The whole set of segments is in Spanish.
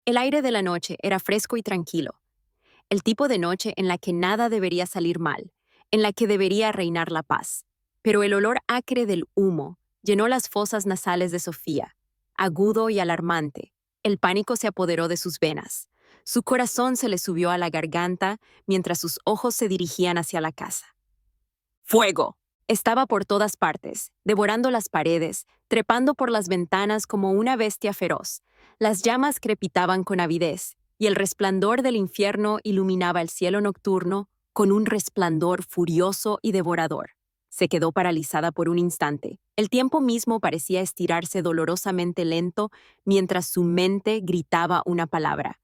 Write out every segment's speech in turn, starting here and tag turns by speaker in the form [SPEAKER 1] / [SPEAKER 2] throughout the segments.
[SPEAKER 1] El aire de la noche era fresco y tranquilo, el tipo de noche en la que nada debería salir mal, en la que debería reinar la paz. Pero el olor acre del humo llenó las fosas nasales de Sofía, agudo y alarmante. El pánico se apoderó de sus venas. Su corazón se le subió a la garganta mientras sus ojos se dirigían hacia la casa. ¡Fuego! Estaba por todas partes, devorando las paredes, trepando por las ventanas como una bestia feroz. Las llamas crepitaban con avidez, y el resplandor del infierno iluminaba el cielo nocturno con un resplandor furioso y devorador. Se quedó paralizada por un instante. El tiempo mismo parecía estirarse dolorosamente lento mientras su mente gritaba una palabra.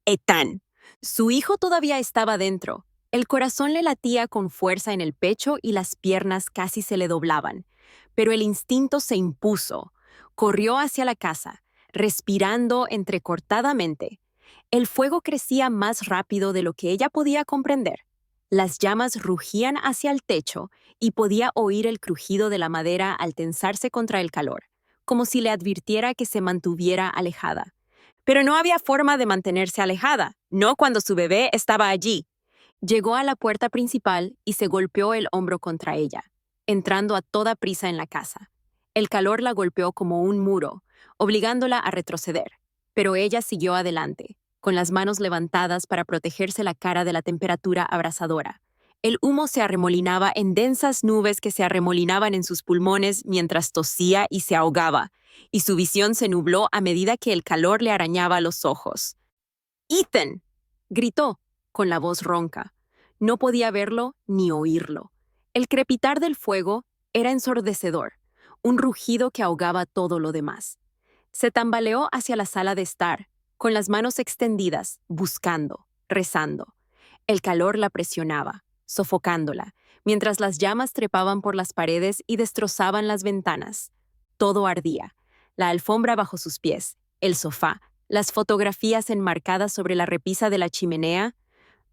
[SPEAKER 1] Ethan. Su hijo todavía estaba dentro. El corazón le latía con fuerza en el pecho y las piernas casi se le doblaban. Pero el instinto se impuso. Corrió hacia la casa, respirando entrecortadamente. El fuego crecía más rápido de lo que ella podía comprender. Las llamas rugían hacia el techo y podía oír el crujido de la madera al tensarse contra el calor, como si le advirtiera que se mantuviera alejada. Pero no había forma de mantenerse alejada, no cuando su bebé estaba allí. Llegó a la puerta principal y se golpeó el hombro contra ella, entrando a toda prisa en la casa. El calor la golpeó como un muro, obligándola a retroceder, pero ella siguió adelante, con las manos levantadas para protegerse la cara de la temperatura abrasadora. El humo se arremolinaba en densas nubes que se arremolinaban en sus pulmones mientras tosía y se ahogaba, y su visión se nubló a medida que el calor le arañaba los ojos. ¡Ethan! Gritó, con la voz ronca. No podía verlo ni oírlo. El crepitar del fuego era ensordecedor, un rugido que ahogaba todo lo demás. Se tambaleó hacia la sala de estar, con las manos extendidas, buscando, rezando. El calor la presionaba, sofocándola, mientras las llamas trepaban por las paredes y destrozaban las ventanas. Todo ardía. La alfombra bajo sus pies, el sofá, las fotografías enmarcadas sobre la repisa de la chimenea,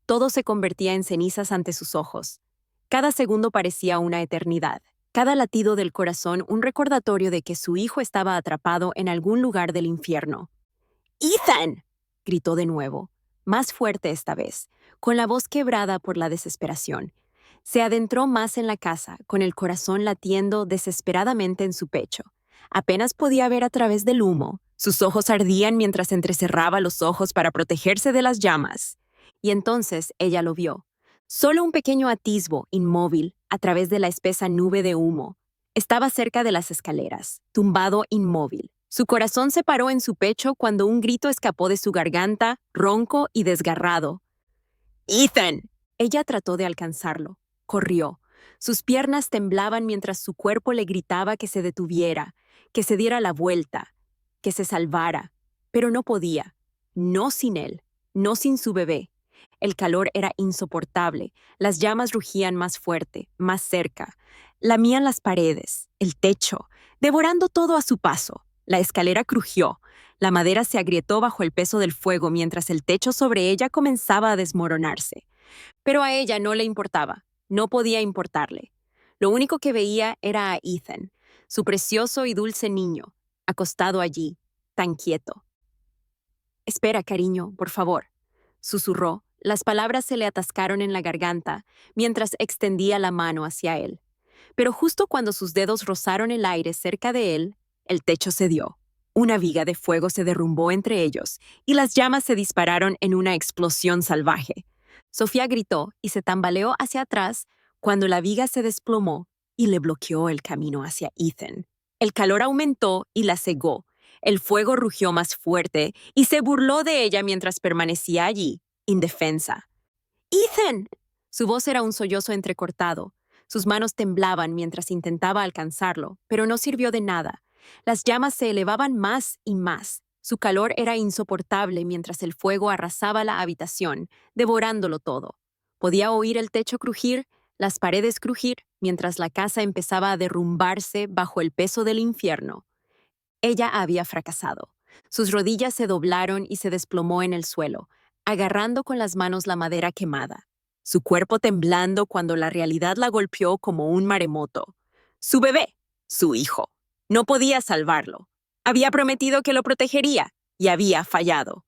[SPEAKER 1] todo se convertía en cenizas ante sus ojos. Cada segundo parecía una eternidad. Cada latido del corazón un recordatorio de que su hijo estaba atrapado en algún lugar del infierno. ¡Ethan! Gritó de nuevo, más fuerte esta vez, con la voz quebrada por la desesperación. Se adentró más en la casa, con el corazón latiendo desesperadamente en su pecho. Apenas podía ver a través del humo. Sus ojos ardían mientras entrecerraba los ojos para protegerse de las llamas. Y entonces ella lo vio. Solo un pequeño atisbo, inmóvil, a través de la espesa nube de humo. Estaba cerca de las escaleras, tumbado inmóvil. Su corazón se paró en su pecho cuando un grito escapó de su garganta, ronco y desgarrado. ¡Ethan! Ella trató de alcanzarlo. Corrió. Sus piernas temblaban mientras su cuerpo le gritaba que se detuviera, que se diera la vuelta, que se salvara. Pero no podía. No sin él. No sin su bebé. El calor era insoportable. Las llamas rugían más fuerte, más cerca. Lamían las paredes, el techo, devorando todo a su paso. La escalera crujió. La madera se agrietó bajo el peso del fuego mientras el techo sobre ella comenzaba a desmoronarse. Pero a ella no le importaba. No podía importarle. Lo único que veía era a Ethan, su precioso y dulce niño, acostado allí, tan quieto. «Espera, cariño, por favor», susurró. Las palabras se le atascaron en la garganta mientras extendía la mano hacia él. Pero justo cuando sus dedos rozaron el aire cerca de él, el techo cedió. Una viga de fuego se derrumbó entre ellos y las llamas se dispararon en una explosión salvaje. Sofía gritó y se tambaleó hacia atrás cuando la viga se desplomó y le bloqueó el camino hacia Ethan. El calor aumentó y la cegó. El fuego rugió más fuerte y se burló de ella mientras permanecía allí, indefensa. ¡Ethan! Su voz era un sollozo entrecortado. Sus manos temblaban mientras intentaba alcanzarlo, pero no sirvió de nada. Las llamas se elevaban más y más. Su calor era insoportable mientras el fuego arrasaba la habitación, devorándolo todo. Podía oír el techo crujir, las paredes crujir, mientras la casa empezaba a derrumbarse bajo el peso del infierno. Ella había fracasado. Sus rodillas se doblaron y se desplomó en el suelo, agarrando con las manos la madera quemada, su cuerpo temblando cuando la realidad la golpeó como un maremoto. Su bebé, su hijo, no podía salvarlo. Había prometido que lo protegería y había fallado.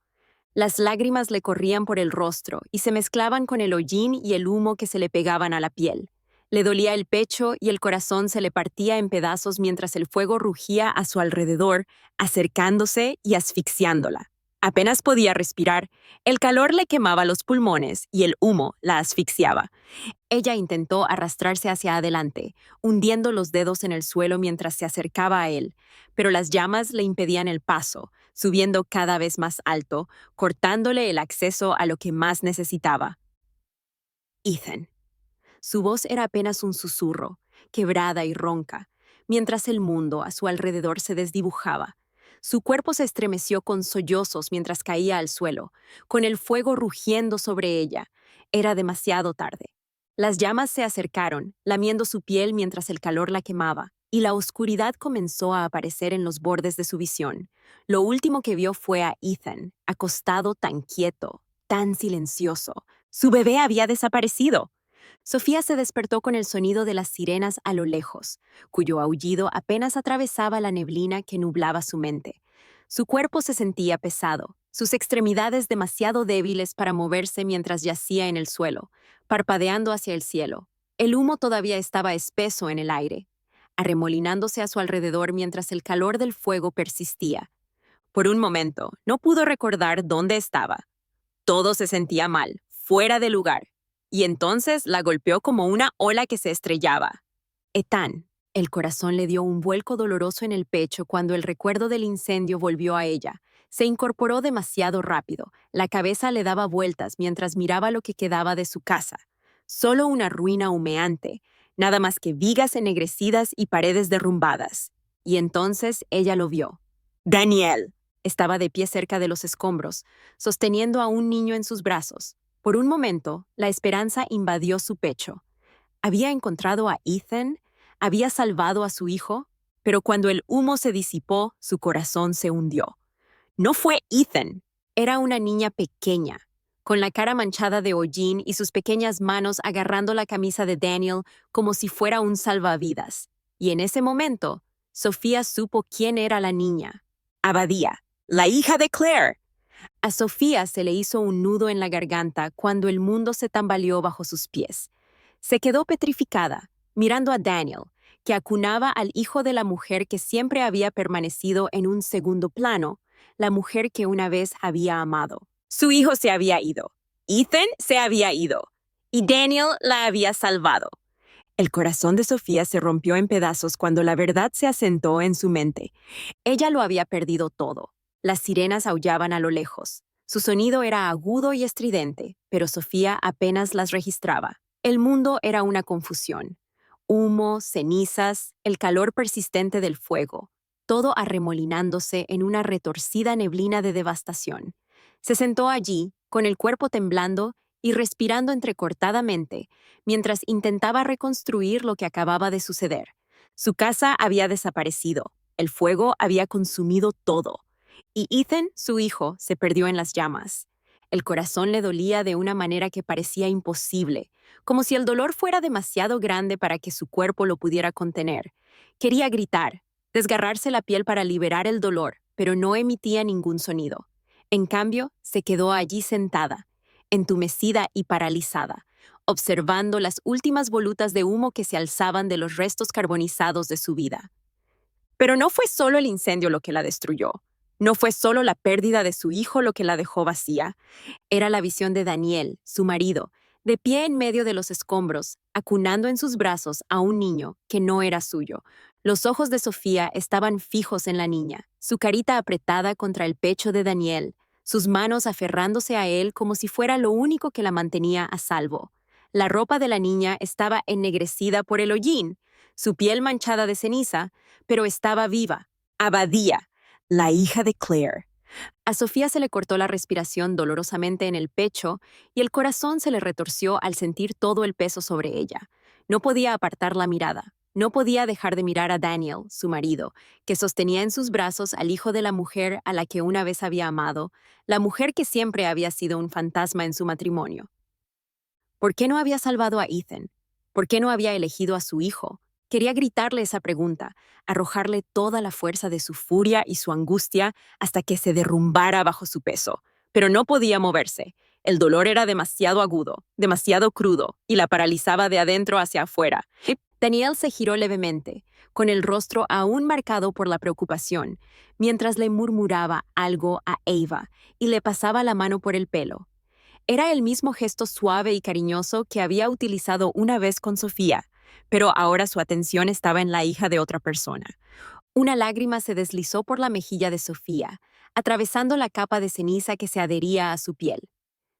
[SPEAKER 1] Las lágrimas le corrían por el rostro y se mezclaban con el hollín y el humo que se le pegaban a la piel. Le dolía el pecho y el corazón se le partía en pedazos mientras el fuego rugía a su alrededor, acercándose y asfixiándola. Apenas podía respirar, el calor le quemaba los pulmones y el humo la asfixiaba. Ella intentó arrastrarse hacia adelante, hundiendo los dedos en el suelo mientras se acercaba a él, pero las llamas le impedían el paso, subiendo cada vez más alto, cortándole el acceso a lo que más necesitaba. Ethan. Su voz era apenas un susurro, quebrada y ronca, mientras el mundo a su alrededor se desdibujaba. Su cuerpo se estremeció con sollozos mientras caía al suelo, con el fuego rugiendo sobre ella. Era demasiado tarde. Las llamas se acercaron, lamiendo su piel mientras el calor la quemaba, y la oscuridad comenzó a aparecer en los bordes de su visión. Lo último que vio fue a Ethan, acostado tan quieto, tan silencioso. Su bebé había desaparecido. Sofía se despertó con el sonido de las sirenas a lo lejos, cuyo aullido apenas atravesaba la neblina que nublaba su mente. Su cuerpo se sentía pesado, sus extremidades demasiado débiles para moverse mientras yacía en el suelo, parpadeando hacia el cielo. El humo todavía estaba espeso en el aire, arremolinándose a su alrededor mientras el calor del fuego persistía. Por un momento, no pudo recordar dónde estaba. Todo se sentía mal, fuera de lugar, y entonces la golpeó como una ola que se estrellaba. Ethan. El corazón le dio un vuelco doloroso en el pecho cuando el recuerdo del incendio volvió a ella. Se incorporó demasiado rápido. La cabeza le daba vueltas mientras miraba lo que quedaba de su casa. Solo una ruina humeante, nada más que vigas ennegrecidas y paredes derrumbadas. Y entonces ella lo vio. Daniel. Estaba de pie cerca de los escombros, sosteniendo a un niño en sus brazos. Por un momento, la esperanza invadió su pecho. ¿Había encontrado a Ethan? ¿Había salvado a su hijo? Pero cuando el humo se disipó, su corazón se hundió. No fue Ethan. Era una niña pequeña, con la cara manchada de hollín y sus pequeñas manos agarrando la camisa de Daniel como si fuera un salvavidas. Y en ese momento, Sofía supo quién era la niña. Abadía, la hija de Claire. A Sofía se le hizo un nudo en la garganta cuando el mundo se tambaleó bajo sus pies. Se quedó petrificada, mirando a Daniel, que acunaba al hijo de la mujer que siempre había permanecido en un segundo plano, la mujer que una vez había amado. Su hijo se había ido, Ethan se había ido, y Daniel la había salvado. El corazón de Sofía se rompió en pedazos cuando la verdad se asentó en su mente. Ella lo había perdido todo. Las sirenas aullaban a lo lejos. Su sonido era agudo y estridente, pero Sofía apenas las registraba. El mundo era una confusión. Humo, cenizas, el calor persistente del fuego, todo arremolinándose en una retorcida neblina de devastación. Se sentó allí, con el cuerpo temblando y respirando entrecortadamente, mientras intentaba reconstruir lo que acababa de suceder. Su casa había desaparecido, el fuego había consumido todo, y Ethan, su hijo, se perdió en las llamas. El corazón le dolía de una manera que parecía imposible, como si el dolor fuera demasiado grande para que su cuerpo lo pudiera contener. Quería gritar, desgarrarse la piel para liberar el dolor, pero no emitía ningún sonido. En cambio, se quedó allí sentada, entumecida y paralizada, observando las últimas volutas de humo que se alzaban de los restos carbonizados de su vida. Pero no fue solo el incendio lo que la destruyó. No fue solo la pérdida de su hijo lo que la dejó vacía. Era la visión de Daniel, su marido, de pie en medio de los escombros, acunando en sus brazos a un niño que no era suyo. Los ojos de Sofía estaban fijos en la niña, su carita apretada contra el pecho de Daniel, sus manos aferrándose a él como si fuera lo único que la mantenía a salvo. La ropa de la niña estaba ennegrecida por el hollín, su piel manchada de ceniza, pero estaba viva. Abadía, la hija de Claire. A Sofía se le cortó la respiración dolorosamente en el pecho y el corazón se le retorció al sentir todo el peso sobre ella. No podía apartar la mirada. No podía dejar de mirar a Daniel, su marido, que sostenía en sus brazos al hijo de la mujer a la que una vez había amado, la mujer que siempre había sido un fantasma en su matrimonio. ¿Por qué no había salvado a Ethan? ¿Por qué no había elegido a su hijo? Quería gritarle esa pregunta, arrojarle toda la fuerza de su furia y su angustia hasta que se derrumbara bajo su peso, pero no podía moverse. El dolor era demasiado agudo, demasiado crudo, y la paralizaba de adentro hacia afuera. Daniel se giró levemente, con el rostro aún marcado por la preocupación, mientras le murmuraba algo a Ava y le pasaba la mano por el pelo. Era el mismo gesto suave y cariñoso que había utilizado una vez con Sofía, pero ahora su atención estaba en la hija de otra persona. Una lágrima se deslizó por la mejilla de Sofía, atravesando la capa de ceniza que se adhería a su piel.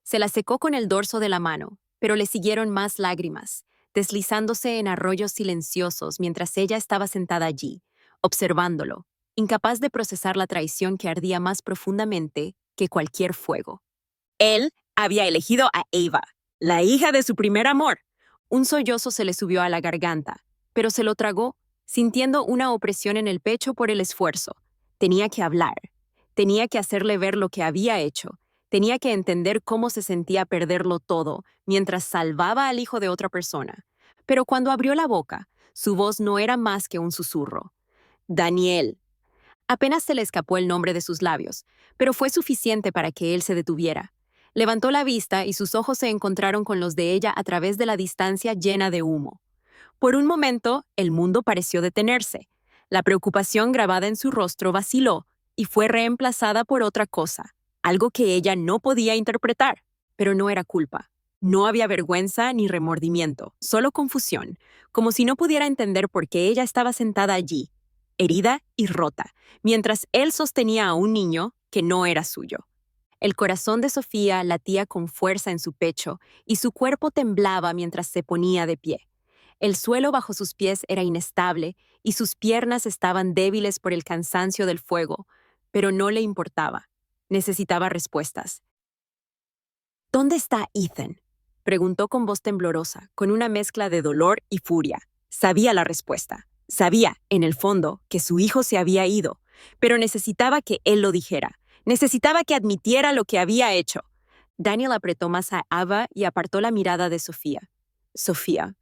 [SPEAKER 1] Se la secó con el dorso de la mano, pero le siguieron más lágrimas, deslizándose en arroyos silenciosos mientras ella estaba sentada allí, observándolo, incapaz de procesar la traición que ardía más profundamente que cualquier fuego. Él había elegido a Ava, la hija de su primer amor. Un sollozo se le subió a la garganta, pero se lo tragó, sintiendo una opresión en el pecho por el esfuerzo. Tenía que hablar. Tenía que hacerle ver lo que había hecho. Tenía que entender cómo se sentía perderlo todo mientras salvaba al hijo de otra persona. Pero cuando abrió la boca, su voz no era más que un susurro. Daniel. Apenas se le escapó el nombre de sus labios, pero fue suficiente para que él se detuviera. Levantó la vista y sus ojos se encontraron con los de ella a través de la distancia llena de humo. Por un momento, el mundo pareció detenerse. La preocupación grabada en su rostro vaciló y fue reemplazada por otra cosa, algo que ella no podía interpretar, pero no era culpa. No había vergüenza ni remordimiento, solo confusión, como si no pudiera entender por qué ella estaba sentada allí, herida y rota, mientras él sostenía a un niño que no era suyo. El corazón de Sofía latía con fuerza en su pecho y su cuerpo temblaba mientras se ponía de pie. El suelo bajo sus pies era inestable y sus piernas estaban débiles por el cansancio del fuego, pero no le importaba. Necesitaba respuestas. ¿Dónde está Ethan?, preguntó con voz temblorosa, con una mezcla de dolor y furia. Sabía la respuesta. Sabía, en el fondo, que su hijo se había ido, pero necesitaba que él lo dijera. Necesitaba que admitiera lo que había hecho. Daniel apretó más a Ava y apartó la mirada de Sofía. Sofía,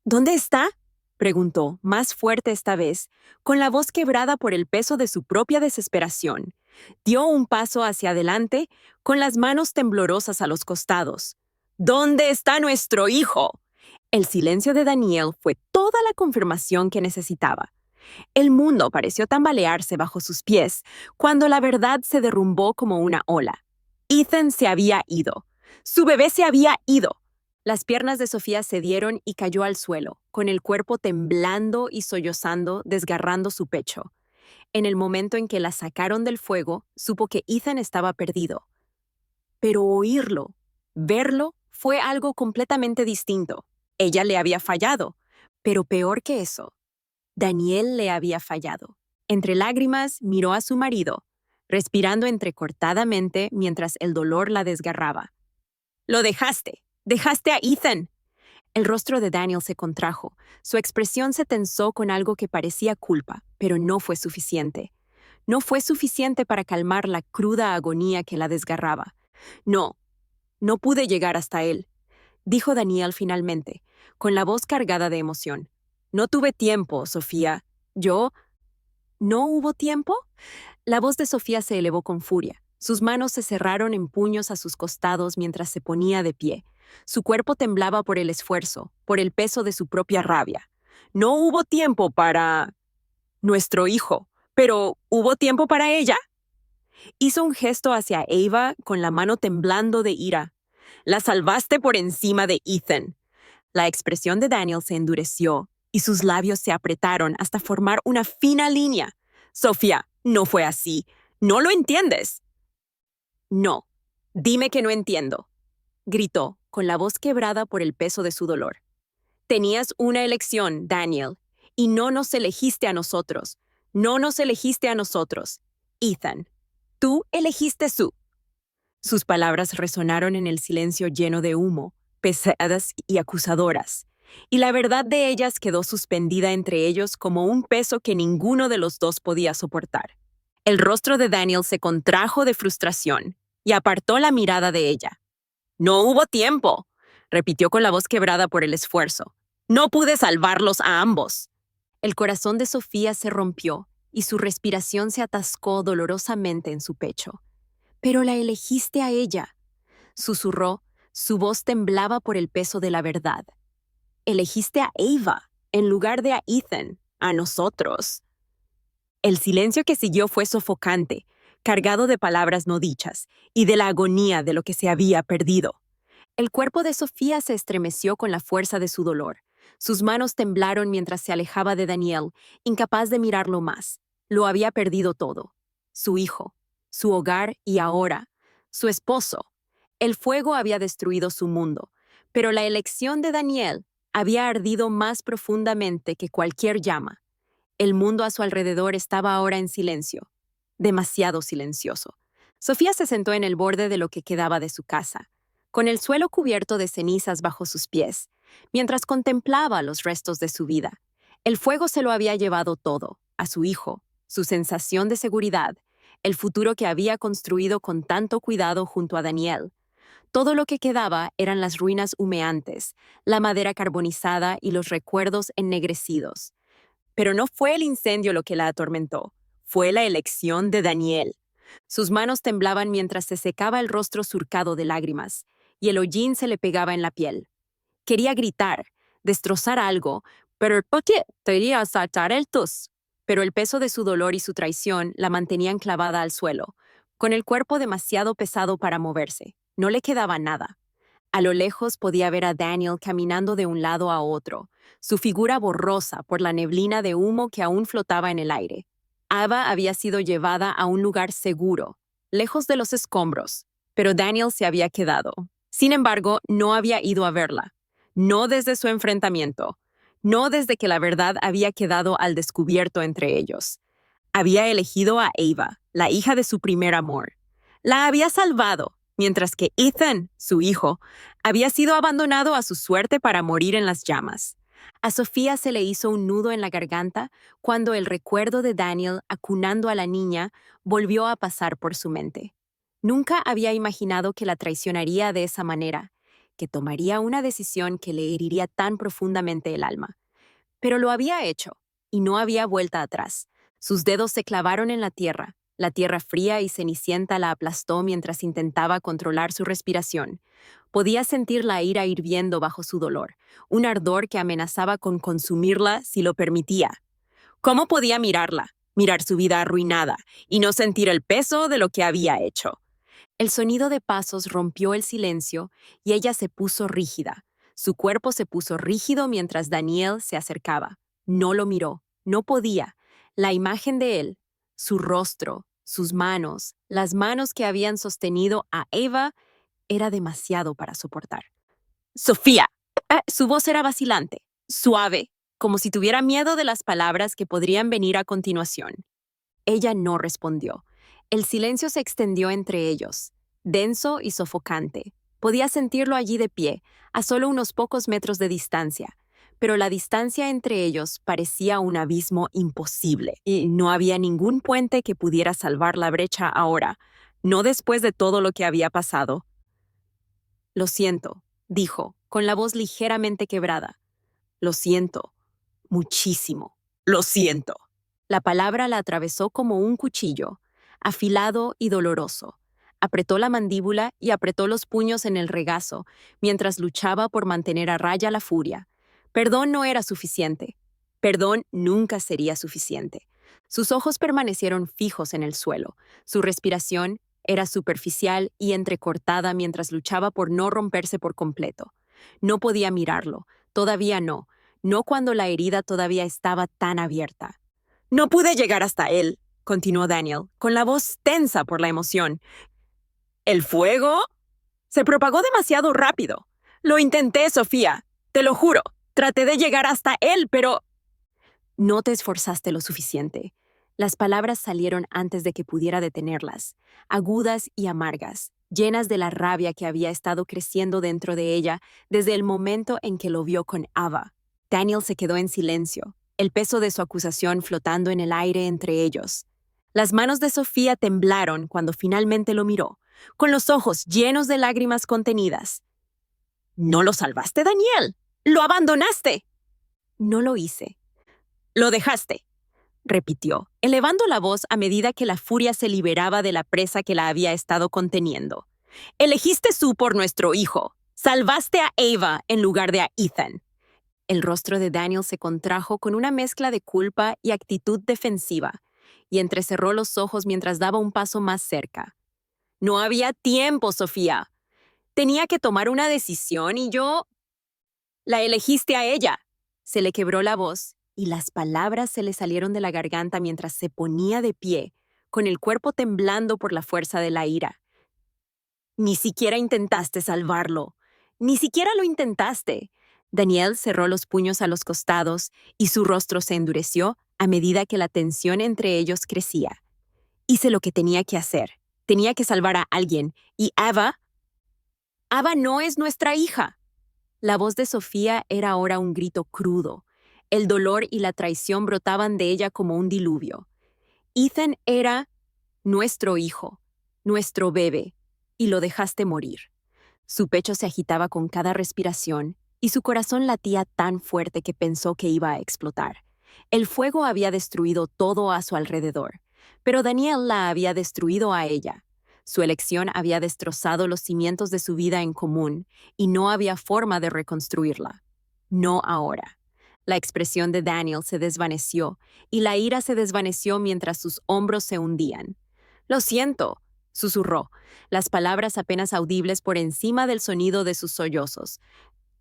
[SPEAKER 1] ¿Dónde está?, preguntó, más fuerte esta vez, con la voz quebrada por el peso de su propia desesperación. Dio un paso hacia adelante, con las manos temblorosas a los costados. ¿Dónde está nuestro hijo? El silencio de Daniel fue toda la confirmación que necesitaba. El mundo pareció tambalearse bajo sus pies cuando la verdad se derrumbó como una ola. Ethan se había ido. Su bebé se había ido. Las piernas de Sofía cedieron y cayó al suelo, con el cuerpo temblando y sollozando, desgarrando su pecho. En el momento en que la sacaron del fuego, supo que Ethan estaba perdido. Pero oírlo, verlo, fue algo completamente distinto. Ella le había fallado, pero peor que eso, Daniel le había fallado. Entre lágrimas, miró a su marido, respirando entrecortadamente mientras el dolor la desgarraba. «Lo dejaste. Dejaste a Ethan». El rostro de Daniel se contrajo. Su expresión se tensó con algo que parecía culpa, pero no fue suficiente. No fue suficiente para calmar la cruda agonía que la desgarraba. «No, no pude llegar hasta él», dijo Daniel finalmente, con la voz cargada de emoción. «No tuve tiempo, Sofía. ¿No hubo tiempo?» La voz de Sofía se elevó con furia. Sus manos se cerraron en puños a sus costados mientras se ponía de pie. Su cuerpo temblaba por el esfuerzo, por el peso de su propia rabia. «No hubo tiempo para nuestro hijo, pero ¿hubo tiempo para ella?» Hizo un gesto hacia Ava con la mano temblando de ira. «La salvaste por encima de Ethan». La expresión de Daniel se endureció y sus labios se apretaron hasta formar una fina línea. «Sofía, no fue así. ¿No lo entiendes?» «No. Dime que no entiendo», gritó, con la voz quebrada por el peso de su dolor. «Tenías una elección, Daniel, y no nos elegiste a nosotros. No nos elegiste a nosotros. Ethan, tú elegiste su». Sus palabras resonaron en el silencio lleno de humo, pesadas y acusadoras, y la verdad de ellas quedó suspendida entre ellos como un peso que ninguno de los dos podía soportar. El rostro de Daniel se contrajo de frustración y apartó la mirada de ella. «No hubo tiempo», repitió con la voz quebrada por el esfuerzo. «No pude salvarlos a ambos». El corazón de Sofía se rompió y su respiración se atascó dolorosamente en su pecho. Pero la elegiste a ella, susurró, su voz temblaba por el peso de la verdad. Elegiste a Ava, en lugar de a Ethan, a nosotros. El silencio que siguió fue sofocante, cargado de palabras no dichas y de la agonía de lo que se había perdido. El cuerpo de Sofía se estremeció con la fuerza de su dolor. Sus manos temblaron mientras se alejaba de Daniel, incapaz de mirarlo más. Lo había perdido todo. Su hijo, su hogar y ahora, su esposo. El fuego había destruido su mundo, pero la elección de Daniel había ardido más profundamente que cualquier llama. El mundo a su alrededor estaba ahora en silencio, demasiado silencioso. Sofía se sentó en el borde de lo que quedaba de su casa, con el suelo cubierto de cenizas bajo sus pies, mientras contemplaba los restos de su vida. El fuego se lo había llevado todo, a su hijo, su sensación de seguridad, el futuro que había construido con tanto cuidado junto a Daniel. Todo lo que quedaba eran las ruinas humeantes, la madera carbonizada y los recuerdos ennegrecidos. Pero no fue el incendio lo que la atormentó, fue la elección de Daniel. Sus manos temblaban mientras se secaba el rostro surcado de lágrimas, y el hollín se le pegaba en la piel. Quería gritar, destrozar algo, pero ¿por qué te iría a saltar el tus? Pero el peso de su dolor y su traición la mantenían clavada al suelo, con el cuerpo demasiado pesado para moverse. No le quedaba nada. A lo lejos podía ver a Daniel caminando de un lado a otro, su figura borrosa por la neblina de humo que aún flotaba en el aire. Ava había sido llevada a un lugar seguro, lejos de los escombros, pero Daniel se había quedado. Sin embargo, no había ido a verla. No desde su enfrentamiento. No desde que la verdad había quedado al descubierto entre ellos. Había elegido a Ava, la hija de su primer amor. La había salvado, mientras que Ethan, su hijo, había sido abandonado a su suerte para morir en las llamas. A Sofía se le hizo un nudo en la garganta cuando el recuerdo de Daniel acunando a la niña volvió a pasar por su mente. Nunca había imaginado que la traicionaría de esa manera, que tomaría una decisión que le heriría tan profundamente el alma. Pero lo había hecho, y no había vuelta atrás. Sus dedos se clavaron en la tierra fría y cenicienta la aplastó mientras intentaba controlar su respiración. Podía sentir la ira hirviendo bajo su dolor, un ardor que amenazaba con consumirla si lo permitía. ¿Cómo podía mirarla, mirar su vida arruinada, y no sentir el peso de lo que había hecho? El sonido de pasos rompió el silencio y ella se puso rígida. Su cuerpo se puso rígido mientras Daniel se acercaba. No lo miró, no podía. La imagen de él, su rostro, sus manos, las manos que habían sostenido a Ava, era demasiado para soportar. ¡Sofía! Su voz era vacilante, suave, como si tuviera miedo de las palabras que podrían venir a continuación. Ella no respondió. El silencio se extendió entre ellos, denso y sofocante. Podía sentirlo allí de pie, a solo unos pocos metros de distancia, pero la distancia entre ellos parecía un abismo imposible, y no había ningún puente que pudiera salvar la brecha ahora, no después de todo lo que había pasado. Lo siento, dijo, con la voz ligeramente quebrada. Lo siento, muchísimo. Lo siento. La palabra la atravesó como un cuchillo, afilado y doloroso. Apretó la mandíbula y apretó los puños en el regazo, mientras luchaba por mantener a raya la furia. Perdón no era suficiente. Perdón nunca sería suficiente. Sus ojos permanecieron fijos en el suelo. Su respiración era superficial y entrecortada mientras luchaba por no romperse por completo. No podía mirarlo, todavía no, no cuando la herida todavía estaba tan abierta. No pude llegar hasta él, continuó Daniel, con la voz tensa por la emoción. ¿El fuego? Se propagó demasiado rápido. Lo intenté, Sofía. Te lo juro. Traté de llegar hasta él, pero... No te esforzaste lo suficiente. Las palabras salieron antes de que pudiera detenerlas, agudas y amargas, llenas de la rabia que había estado creciendo dentro de ella desde el momento en que lo vio con Ava. Daniel se quedó en silencio, el peso de su acusación flotando en el aire entre ellos. Las manos de Sofía temblaron cuando finalmente lo miró, con los ojos llenos de lágrimas contenidas. «¿No lo salvaste, Daniel? ¡Lo abandonaste!» «No lo hice». «Lo dejaste». repitió, elevando la voz a medida que la furia se liberaba de la presa que la había estado conteniendo. Elegiste tú por nuestro hijo. Salvaste a Ava en lugar de a Ethan. El rostro de Daniel se contrajo con una mezcla de culpa y actitud defensiva, y entrecerró los ojos mientras daba un paso más cerca. No había tiempo, Sofía. Tenía que tomar una decisión y yo... La elegiste a ella. Se le quebró la voz y las palabras se le salieron de la garganta mientras se ponía de pie, con el cuerpo temblando por la fuerza de la ira. Ni siquiera intentaste salvarlo. Ni siquiera lo intentaste. Daniel cerró los puños a los costados y su rostro se endureció a medida que la tensión entre ellos crecía. Hice lo que tenía que hacer. Tenía que salvar a alguien. ¿Y Ava? Ava no es nuestra hija. La voz de Sofía era ahora un grito crudo. El dolor y la traición brotaban de ella como un diluvio. Ethan era nuestro hijo, nuestro bebé, y lo dejaste morir. Su pecho se agitaba con cada respiración y su corazón latía tan fuerte que pensó que iba a explotar. El fuego había destruido todo a su alrededor, pero Daniel la había destruido a ella. Su elección había destrozado los cimientos de su vida en común y no había forma de reconstruirla. No ahora. La expresión de Daniel se desvaneció y la ira se desvaneció mientras sus hombros se hundían. «Lo siento», susurró, las palabras apenas audibles por encima del sonido de sus sollozos.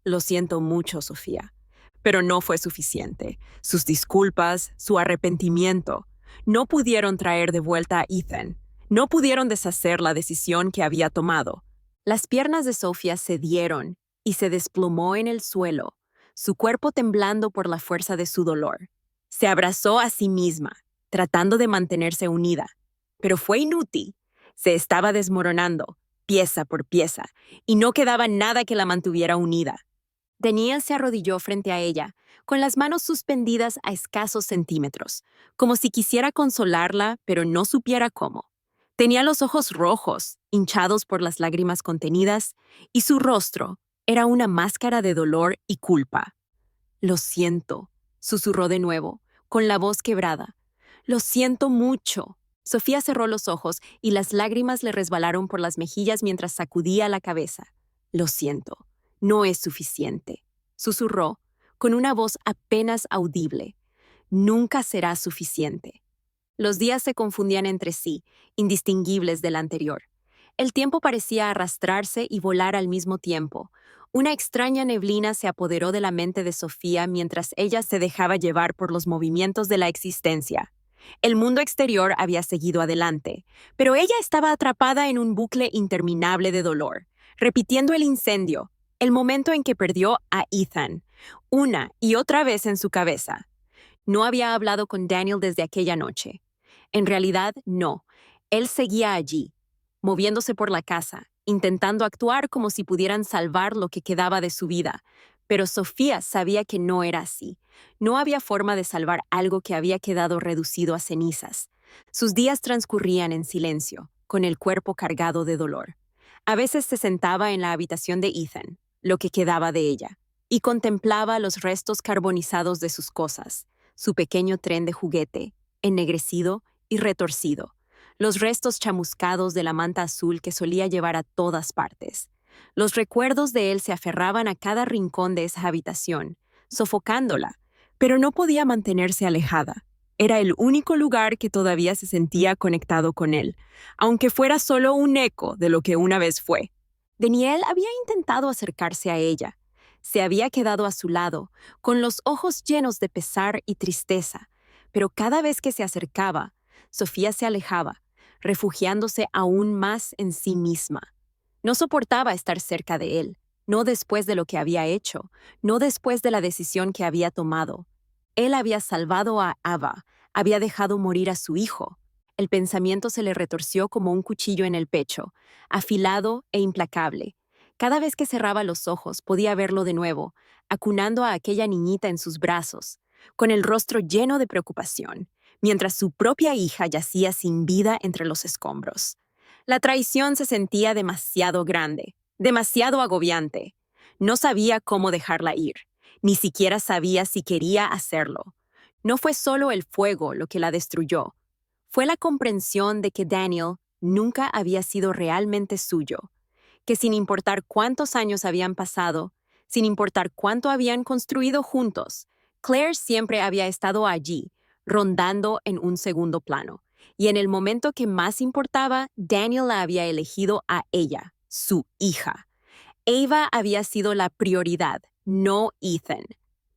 [SPEAKER 1] «Lo siento mucho, Sofía». Pero no fue suficiente. Sus disculpas, su arrepentimiento, no pudieron traer de vuelta a Ethan. No pudieron deshacer la decisión que había tomado. Las piernas de Sofía cedieron y se desplomó en el suelo, su cuerpo temblando por la fuerza de su dolor. Se abrazó a sí misma, tratando de mantenerse unida. Pero fue inútil. Se estaba desmoronando, pieza por pieza, y no quedaba nada que la mantuviera unida. Daniel se arrodilló frente a ella, con las manos suspendidas a escasos centímetros, como si quisiera consolarla, pero no supiera cómo. Tenía los ojos rojos, hinchados por las lágrimas contenidas, y su rostro era una máscara de dolor y culpa. «Lo siento», susurró de nuevo, con la voz quebrada. «Lo siento mucho». Sofía cerró los ojos y las lágrimas le resbalaron por las mejillas mientras sacudía la cabeza. «Lo siento. No es suficiente», susurró, con una voz apenas audible. «Nunca será suficiente». Los días se confundían entre sí, indistinguibles del anterior. El tiempo parecía arrastrarse y volar al mismo tiempo. Una extraña neblina se apoderó de la mente de Sofía mientras ella se dejaba llevar por los movimientos de la existencia. El mundo exterior había seguido adelante, pero ella estaba atrapada en un bucle interminable de dolor, repitiendo el incendio, el momento en que perdió a Ethan, una y otra vez en su cabeza. No había hablado con Daniel desde aquella noche. En realidad, no. Él seguía allí, moviéndose por la casa, intentando actuar como si pudieran salvar lo que quedaba de su vida. Pero Sofía sabía que no era así. No había forma de salvar algo que había quedado reducido a cenizas. Sus días transcurrían en silencio, con el cuerpo cargado de dolor. A veces se sentaba en la habitación de Ethan, lo que quedaba de ella, y contemplaba los restos carbonizados de sus cosas, su pequeño tren de juguete, ennegrecido y retorcido, los restos chamuscados de la manta azul que solía llevar a todas partes. Los recuerdos de él se aferraban a cada rincón de esa habitación, sofocándola, pero no podía mantenerse alejada. Era el único lugar que todavía se sentía conectado con él, aunque fuera solo un eco de lo que una vez fue. Daniel había intentado acercarse a ella. Se había quedado a su lado, con los ojos llenos de pesar y tristeza, pero cada vez que se acercaba, Sofía se alejaba, refugiándose aún más en sí misma. No soportaba estar cerca de él, no después de lo que había hecho, no después de la decisión que había tomado. Él había salvado a Ava, había dejado morir a su hijo. El pensamiento se le retorció como un cuchillo en el pecho, afilado e implacable. Cada vez que cerraba los ojos podía verlo de nuevo, acunando a aquella niñita en sus brazos, con el rostro lleno de preocupación, mientras su propia hija yacía sin vida entre los escombros. La traición se sentía demasiado grande, demasiado agobiante. No sabía cómo dejarla ir, ni siquiera sabía si quería hacerlo. No fue solo el fuego lo que la destruyó, fue la comprensión de que Daniel nunca había sido realmente suyo, que sin importar cuántos años habían pasado, sin importar cuánto habían construido juntos, Claire siempre había estado allí, rondando en un segundo plano. Y en el momento que más importaba, Daniel la había elegido a ella, su hija. Ava había sido la prioridad, no Ethan,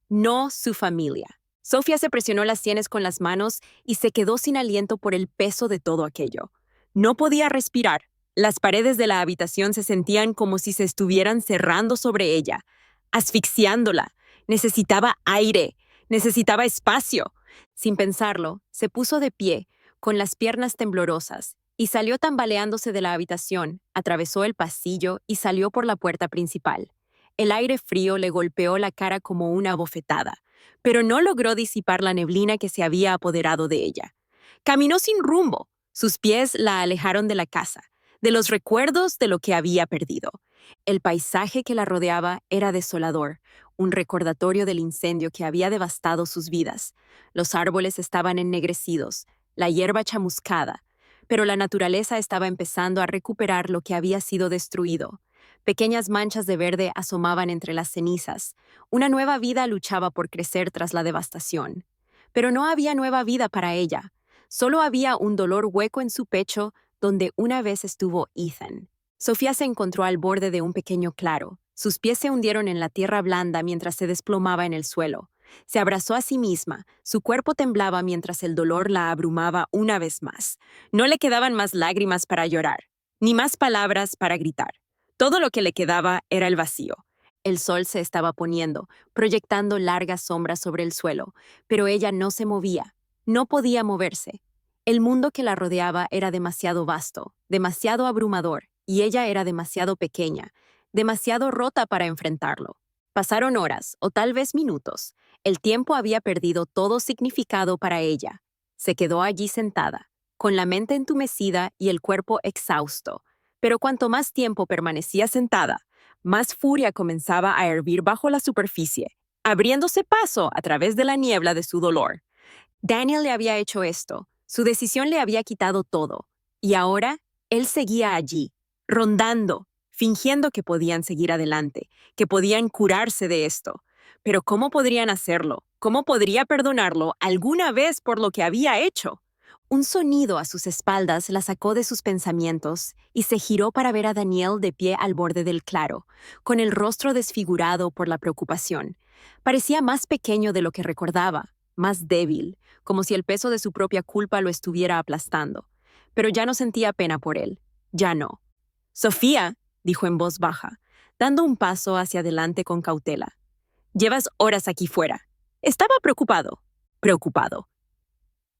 [SPEAKER 1] no su familia. Sofía se presionó las sienes con las manos y se quedó sin aliento por el peso de todo aquello. No podía respirar. Las paredes de la habitación se sentían como si se estuvieran cerrando sobre ella, asfixiándola. Necesitaba aire, necesitaba espacio. Sin pensarlo, se puso de pie, con las piernas temblorosas, y salió tambaleándose de la habitación, atravesó el pasillo y salió por la puerta principal. El aire frío le golpeó la cara como una bofetada, pero no logró disipar la neblina que se había apoderado de ella. Caminó sin rumbo. Sus pies la alejaron de la casa, de los recuerdos de lo que había perdido. El paisaje que la rodeaba era desolador, un recordatorio del incendio que había devastado sus vidas. Los árboles estaban ennegrecidos, la hierba chamuscada, pero la naturaleza estaba empezando a recuperar lo que había sido destruido. Pequeñas manchas de verde asomaban entre las cenizas. Una nueva vida luchaba por crecer tras la devastación. Pero no había nueva vida para ella. Solo había un dolor hueco en su pecho donde una vez estuvo Ethan. Sofía se encontró al borde de un pequeño claro. Sus pies se hundieron en la tierra blanda mientras se desplomaba en el suelo. Se abrazó a sí misma, su cuerpo temblaba mientras el dolor la abrumaba una vez más. No le quedaban más lágrimas para llorar, ni más palabras para gritar. Todo lo que le quedaba era el vacío. El sol se estaba poniendo, proyectando largas sombras sobre el suelo, pero ella no se movía, no podía moverse. El mundo que la rodeaba era demasiado vasto, demasiado abrumador, y ella era demasiado pequeña, demasiado rota para enfrentarlo. Pasaron horas, o tal vez minutos. El tiempo había perdido todo significado para ella. Se quedó allí sentada, con la mente entumecida y el cuerpo exhausto. Pero cuanto más tiempo permanecía sentada, más furia comenzaba a hervir bajo la superficie, abriéndose paso a través de la niebla de su dolor. Daniel le había hecho esto, su decisión le había quitado todo, y ahora él seguía allí, rondando, fingiendo que podían seguir adelante, que podían curarse de esto. Pero ¿cómo podrían hacerlo? ¿Cómo podría perdonarlo alguna vez por lo que había hecho? Un sonido a sus espaldas la sacó de sus pensamientos y se giró para ver a Daniel de pie al borde del claro, con el rostro desfigurado por la preocupación. Parecía más pequeño de lo que recordaba, más débil, como si el peso de su propia culpa lo estuviera aplastando. Pero ya no sentía pena por él. Ya no. «Sofía», dijo en voz baja, dando un paso hacia adelante con cautela. «Llevas horas aquí fuera. Estaba preocupado». «Preocupado».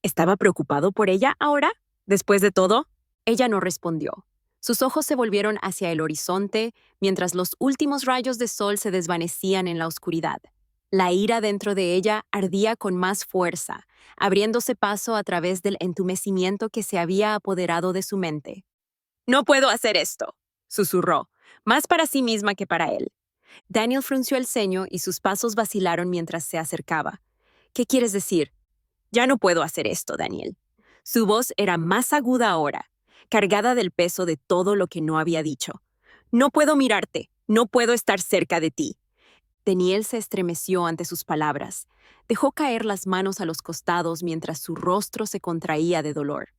[SPEAKER 1] ¿Estaba preocupado por ella ahora? ¿Después de todo? Ella no respondió. Sus ojos se volvieron hacia el horizonte mientras los últimos rayos de sol se desvanecían en la oscuridad. La ira dentro de ella ardía con más fuerza, abriéndose paso a través del entumecimiento que se había apoderado de su mente. «No puedo hacer esto», susurró, más para sí misma que para él. Daniel frunció el ceño y sus pasos vacilaron mientras se acercaba. «¿Qué quieres decir?» «Ya no puedo hacer esto, Daniel». Su voz era más aguda ahora, cargada del peso de todo lo que no había dicho. «No puedo mirarte, no puedo estar cerca de ti». Daniel se estremeció ante sus palabras. Dejó caer las manos a los costados mientras su rostro se contraía de dolor.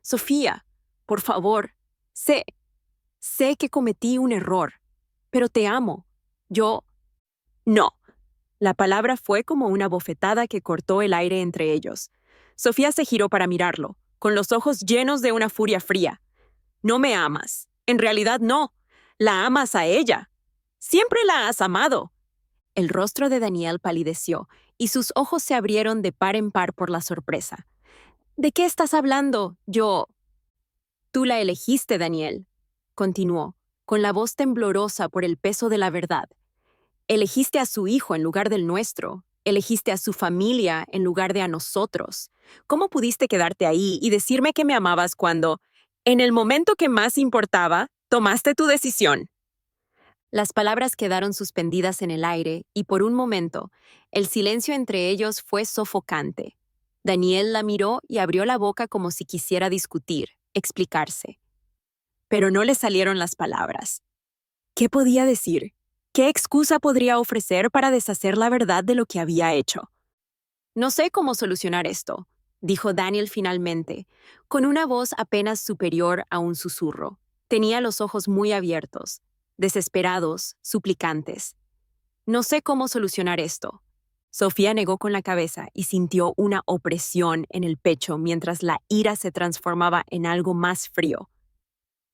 [SPEAKER 1] «Sofía, por favor, sé que cometí un error, pero te amo. Yo...» «No». La palabra fue como una bofetada que cortó el aire entre ellos. Sofía se giró para mirarlo, con los ojos llenos de una furia fría. «No me amas. En realidad no. La amas a ella. Siempre la has amado». El rostro de Daniel palideció y sus ojos se abrieron de par en par por la sorpresa. «¿De qué estás hablando? Yo...» «Tú la elegiste, Daniel», continuó, con la voz temblorosa por el peso de la verdad. «Elegiste a su hijo en lugar del nuestro. Elegiste a su familia en lugar de a nosotros. ¿Cómo pudiste quedarte ahí y decirme que me amabas cuando, en el momento que más importaba, tomaste tu decisión?» Las palabras quedaron suspendidas en el aire y por un momento, el silencio entre ellos fue sofocante. Daniel la miró y abrió la boca como si quisiera discutir, explicarse. Pero no le salieron las palabras. ¿Qué podía decir? ¿Qué excusa podría ofrecer para deshacer la verdad de lo que había hecho? No sé cómo solucionar esto, dijo Daniel finalmente, con una voz apenas superior a un susurro. Tenía los ojos muy abiertos, desesperados, suplicantes. No sé cómo solucionar esto. Sofía negó con la cabeza y sintió una opresión en el pecho mientras la ira se transformaba en algo más frío.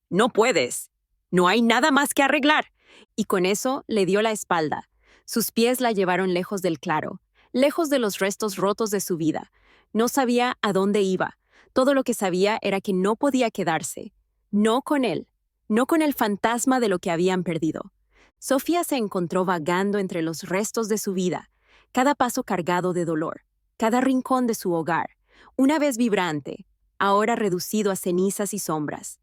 [SPEAKER 1] No puedes. No hay nada más que arreglar. Y con eso le dio la espalda. Sus pies la llevaron lejos del claro, lejos de los restos rotos de su vida. No sabía a dónde iba. Todo lo que sabía era que no podía quedarse. No con él. No con el fantasma de lo que habían perdido. Sofía se encontró vagando entre los restos de su vida, cada paso cargado de dolor, cada rincón de su hogar, una vez vibrante, ahora reducido a cenizas y sombras.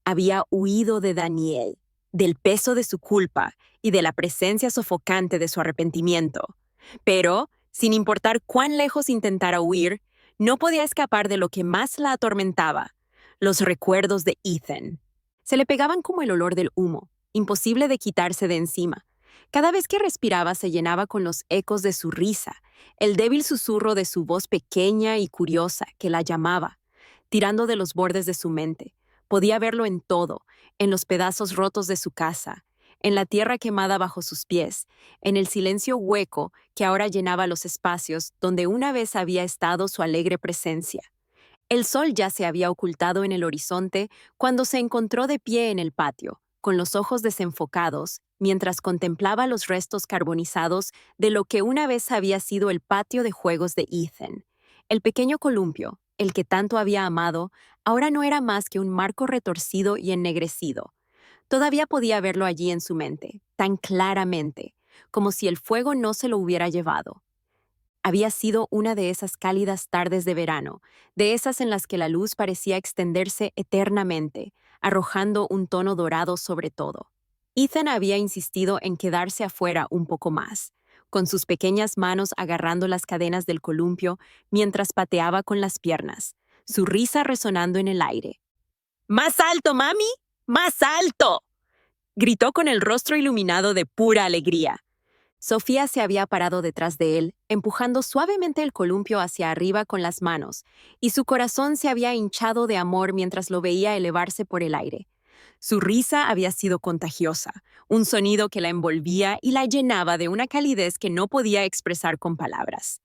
[SPEAKER 1] Había huido de Daniel, del peso de su culpa y de la presencia sofocante de su arrepentimiento. Pero, sin importar cuán lejos intentara huir, no podía escapar de lo que más la atormentaba, los recuerdos de Ethan. Se le pegaban como el olor del humo, imposible de quitarse de encima. Cada vez que respiraba se llenaba con los ecos de su risa, el débil susurro de su voz pequeña y curiosa que la llamaba, tirando de los bordes de su mente. Podía verlo en todo, en los pedazos rotos de su casa, en la tierra quemada bajo sus pies, en el silencio hueco que ahora llenaba los espacios donde una vez había estado su alegre presencia. El sol ya se había ocultado en el horizonte cuando se encontró de pie en el patio, con los ojos desenfocados, mientras contemplaba los restos carbonizados de lo que una vez había sido el patio de juegos de Ethan. El pequeño columpio, el que tanto había amado, ahora no era más que un marco retorcido y ennegrecido. Todavía podía verlo allí en su mente, tan claramente, como si el fuego no se lo hubiera llevado. Había sido una de esas cálidas tardes de verano, de esas en las que la luz parecía extenderse eternamente, arrojando un tono dorado sobre todo. Ethan había insistido en quedarse afuera un poco más, con sus pequeñas manos agarrando las cadenas del columpio mientras pateaba con las piernas, su risa resonando en el aire. ¡Más alto, mami! ¡Más alto!, gritó con el rostro iluminado de pura alegría. Sofía se había parado detrás de él, empujando suavemente el columpio hacia arriba con las manos, y su corazón se había hinchado de amor mientras lo veía elevarse por el aire. Su risa había sido contagiosa, un sonido que la envolvía y la llenaba de una calidez que no podía expresar con palabras.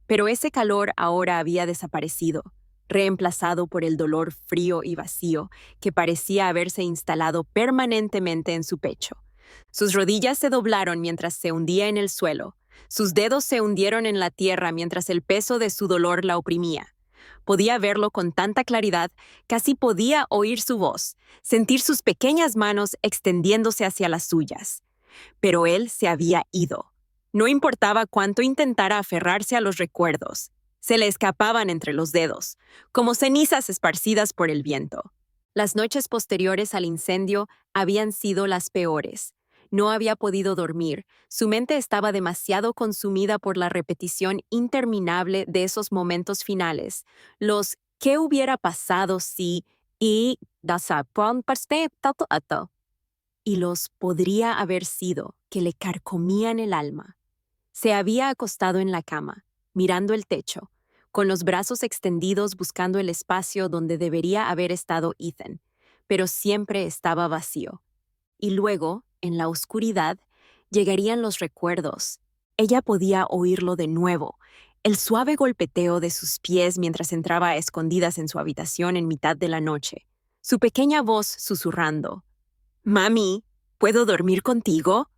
[SPEAKER 1] Pero ese calor ahora había desaparecido, reemplazado por el dolor frío y vacío que parecía haberse instalado permanentemente en su pecho. Sus rodillas se doblaron mientras se hundía en el suelo. Sus dedos se hundieron en la tierra mientras el peso de su dolor la oprimía. Podía verlo con tanta claridad, casi podía oír su voz, sentir sus pequeñas manos extendiéndose hacia las suyas. Pero él se había ido. No importaba cuánto intentara aferrarse a los recuerdos. Se le escapaban entre los dedos, como cenizas esparcidas por el viento. Las noches posteriores al incendio habían sido las peores. No había podido dormir. Su mente estaba demasiado consumida por la repetición interminable de esos momentos finales. Los ¿qué hubiera pasado si? Y los podría haber sido que le carcomían el alma. Se había acostado en la cama, mirando el techo, con los brazos extendidos buscando el espacio donde debería haber estado Ethan, pero siempre estaba vacío. Y luego, en la oscuridad, llegarían los recuerdos. Ella podía oírlo de nuevo, el suave golpeteo de sus pies mientras entraba a escondidas en su habitación en mitad de la noche, su pequeña voz susurrando: «Mami, ¿puedo dormir contigo?».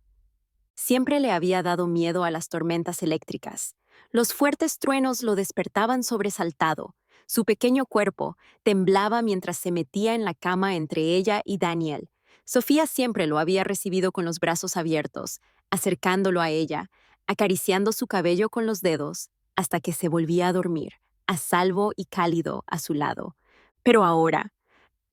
[SPEAKER 1] Siempre le había dado miedo a las tormentas eléctricas. Los fuertes truenos lo despertaban sobresaltado. Su pequeño cuerpo temblaba mientras se metía en la cama entre ella y Daniel. Sofía siempre lo había recibido con los brazos abiertos, acercándolo a ella, acariciando su cabello con los dedos, hasta que se volvía a dormir, a salvo y cálido a su lado. Pero ahora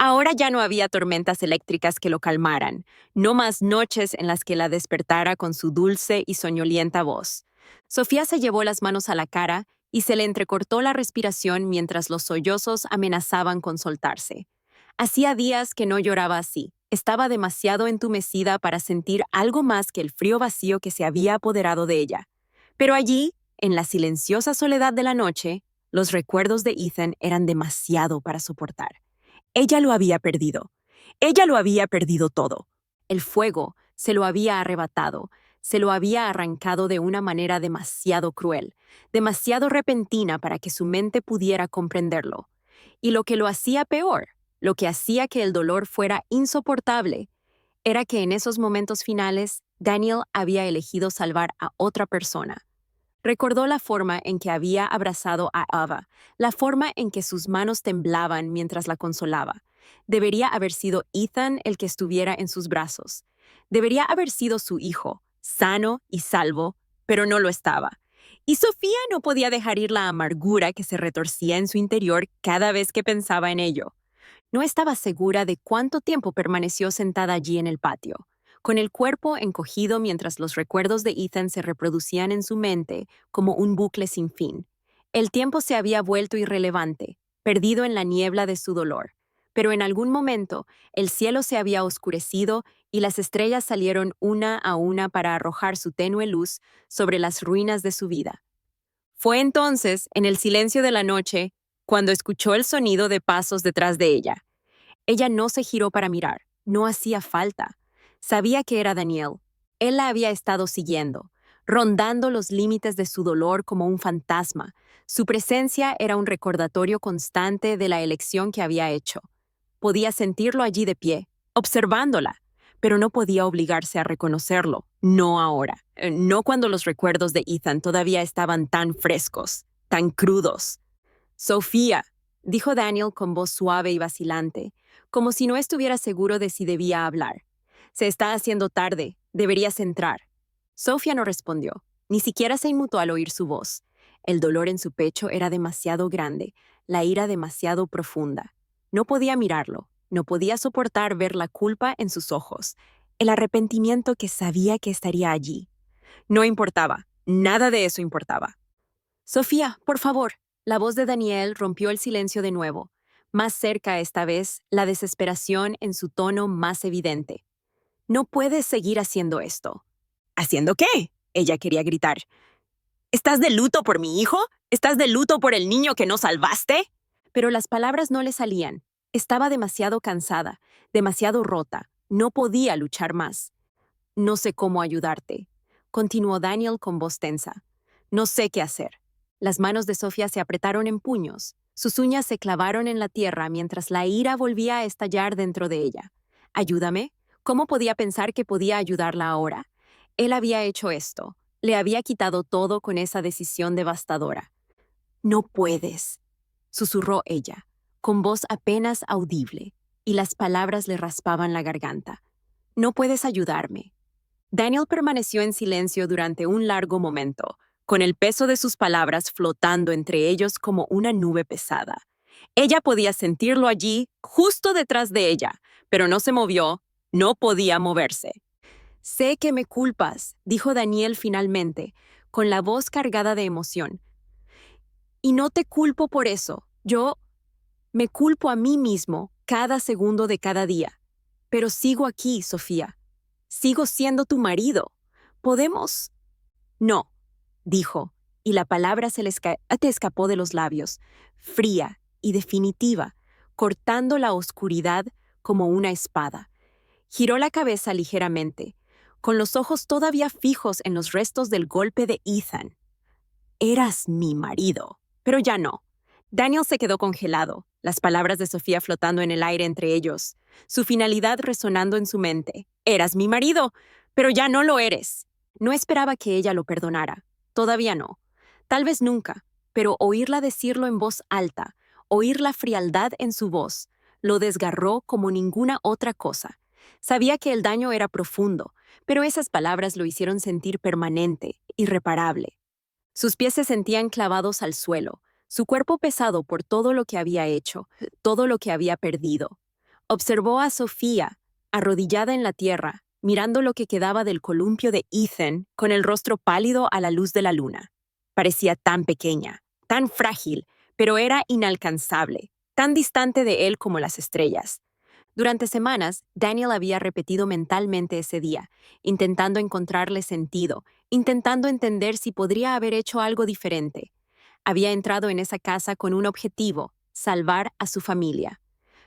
[SPEAKER 1] Ahora ya no había tormentas eléctricas que lo calmaran, no más noches en las que la despertara con su dulce y soñolienta voz. Sofía se llevó las manos a la cara y se le entrecortó la respiración mientras los sollozos amenazaban con soltarse. Hacía días que no lloraba así. Estaba demasiado entumecida para sentir algo más que el frío vacío que se había apoderado de ella. Pero allí, en la silenciosa soledad de la noche, los recuerdos de Ethan eran demasiado para soportar. Ella lo había perdido. Ella lo había perdido todo. El fuego se lo había arrebatado, se lo había arrancado de una manera demasiado cruel, demasiado repentina para que su mente pudiera comprenderlo. Y lo que lo hacía peor, lo que hacía que el dolor fuera insoportable, era que en esos momentos finales, Daniel había elegido salvar a otra persona. Recordó la forma en que había abrazado a Ava, la forma en que sus manos temblaban mientras la consolaba. Debería haber sido Ethan el que estuviera en sus brazos. Debería haber sido su hijo, sano y salvo, pero no lo estaba. Y Sofía no podía dejar ir la amargura que se retorcía en su interior cada vez que pensaba en ello. No estaba segura de cuánto tiempo permaneció sentada allí en el patio, con el cuerpo encogido mientras los recuerdos de Ethan se reproducían en su mente como un bucle sin fin. El tiempo se había vuelto irrelevante, perdido en la niebla de su dolor. Pero en algún momento, el cielo se había oscurecido y las estrellas salieron una a una para arrojar su tenue luz sobre las ruinas de su vida. Fue entonces, en el silencio de la noche, cuando escuchó el sonido de pasos detrás de ella. Ella no se giró para mirar, no hacía falta. Sabía que era Daniel. Él la había estado siguiendo, rondando los límites de su dolor como un fantasma. Su presencia era un recordatorio constante de la elección que había hecho. Podía sentirlo allí de pie, observándola, pero no podía obligarse a reconocerlo, no ahora, no cuando los recuerdos de Ethan todavía estaban tan frescos, tan crudos. Sofía, dijo Daniel con voz suave y vacilante, como si no estuviera seguro de si debía hablar. Se está haciendo tarde, deberías entrar. Sofía no respondió, ni siquiera se inmutó al oír su voz. El dolor en su pecho era demasiado grande, la ira demasiado profunda. No podía mirarlo, no podía soportar ver la culpa en sus ojos, el arrepentimiento que sabía que estaría allí. No importaba, nada de eso importaba. Sofía, por favor. La voz de Daniel rompió el silencio de nuevo, más cerca esta vez, la desesperación en su tono más evidente. No puedes seguir haciendo esto. ¿Haciendo qué? Ella quería gritar. ¿Estás de luto por mi hijo? ¿Estás de luto por el niño que no salvaste? Pero las palabras no le salían. Estaba demasiado cansada, demasiado rota. No podía luchar más. No sé cómo ayudarte, continuó Daniel con voz tensa. No sé qué hacer. Las manos de Sofía se apretaron en puños. Sus uñas se clavaron en la tierra mientras la ira volvía a estallar dentro de ella. ¿Ayúdame? ¿Cómo podía pensar que podía ayudarla ahora? Él había hecho esto. Le había quitado todo con esa decisión devastadora. No puedes, susurró ella, con voz apenas audible, y las palabras le raspaban la garganta. No puedes ayudarme. Daniel permaneció en silencio durante un largo momento, con el peso de sus palabras flotando entre ellos como una nube pesada. Ella podía sentirlo allí, justo detrás de ella, pero no se movió, no podía moverse. Sé que me culpas, dijo Daniel finalmente, con la voz cargada de emoción. Y no te culpo por eso. Yo me culpo a mí mismo cada segundo de cada día. Pero sigo aquí, Sofía. Sigo siendo tu marido. ¿Podemos? No, dijo, y la palabra te escapó de los labios, fría y definitiva, cortando la oscuridad como una espada. Giró la cabeza ligeramente, con los ojos todavía fijos en los restos del golpe de Ethan. Eras mi marido, pero ya no. Daniel se quedó congelado, las palabras de Sofía flotando en el aire entre ellos, su finalidad resonando en su mente. Eras mi marido, pero ya no lo eres. No esperaba que ella lo perdonara. Todavía no. Tal vez nunca, pero oírla decirlo en voz alta, oír la frialdad en su voz, lo desgarró como ninguna otra cosa. Sabía que el daño era profundo, pero esas palabras lo hicieron sentir permanente, irreparable. Sus pies se sentían clavados al suelo, su cuerpo pesado por todo lo que había hecho, todo lo que había perdido. Observó a Sofía, arrodillada en la tierra, mirando lo que quedaba del columpio de Ethan con el rostro pálido a la luz de la luna. Parecía tan pequeña, tan frágil, pero era inalcanzable, tan distante de él como las estrellas. Durante semanas, Daniel había repetido mentalmente ese día, intentando encontrarle sentido, intentando entender si podría haber hecho algo diferente. Había entrado en esa casa con un objetivo: salvar a su familia.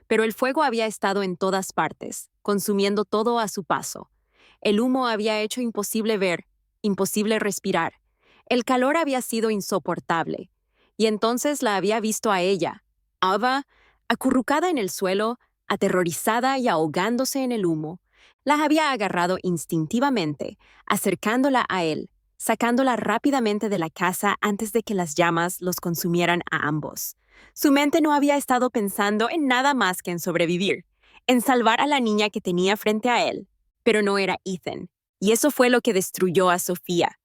[SPEAKER 1] Pero el fuego había estado en todas partes, consumiendo todo a su paso. El humo había hecho imposible ver, imposible respirar. El calor había sido insoportable. Y entonces la había visto a ella, Ava, acurrucada en el suelo, aterrorizada y ahogándose en el humo. La había agarrado instintivamente, acercándola a él, sacándola rápidamente de la casa antes de que las llamas los consumieran a ambos. Su mente no había estado pensando en nada más que en sobrevivir, en salvar a la niña que tenía frente a él. Pero no era Ethan, y eso fue lo que destruyó a Sofía.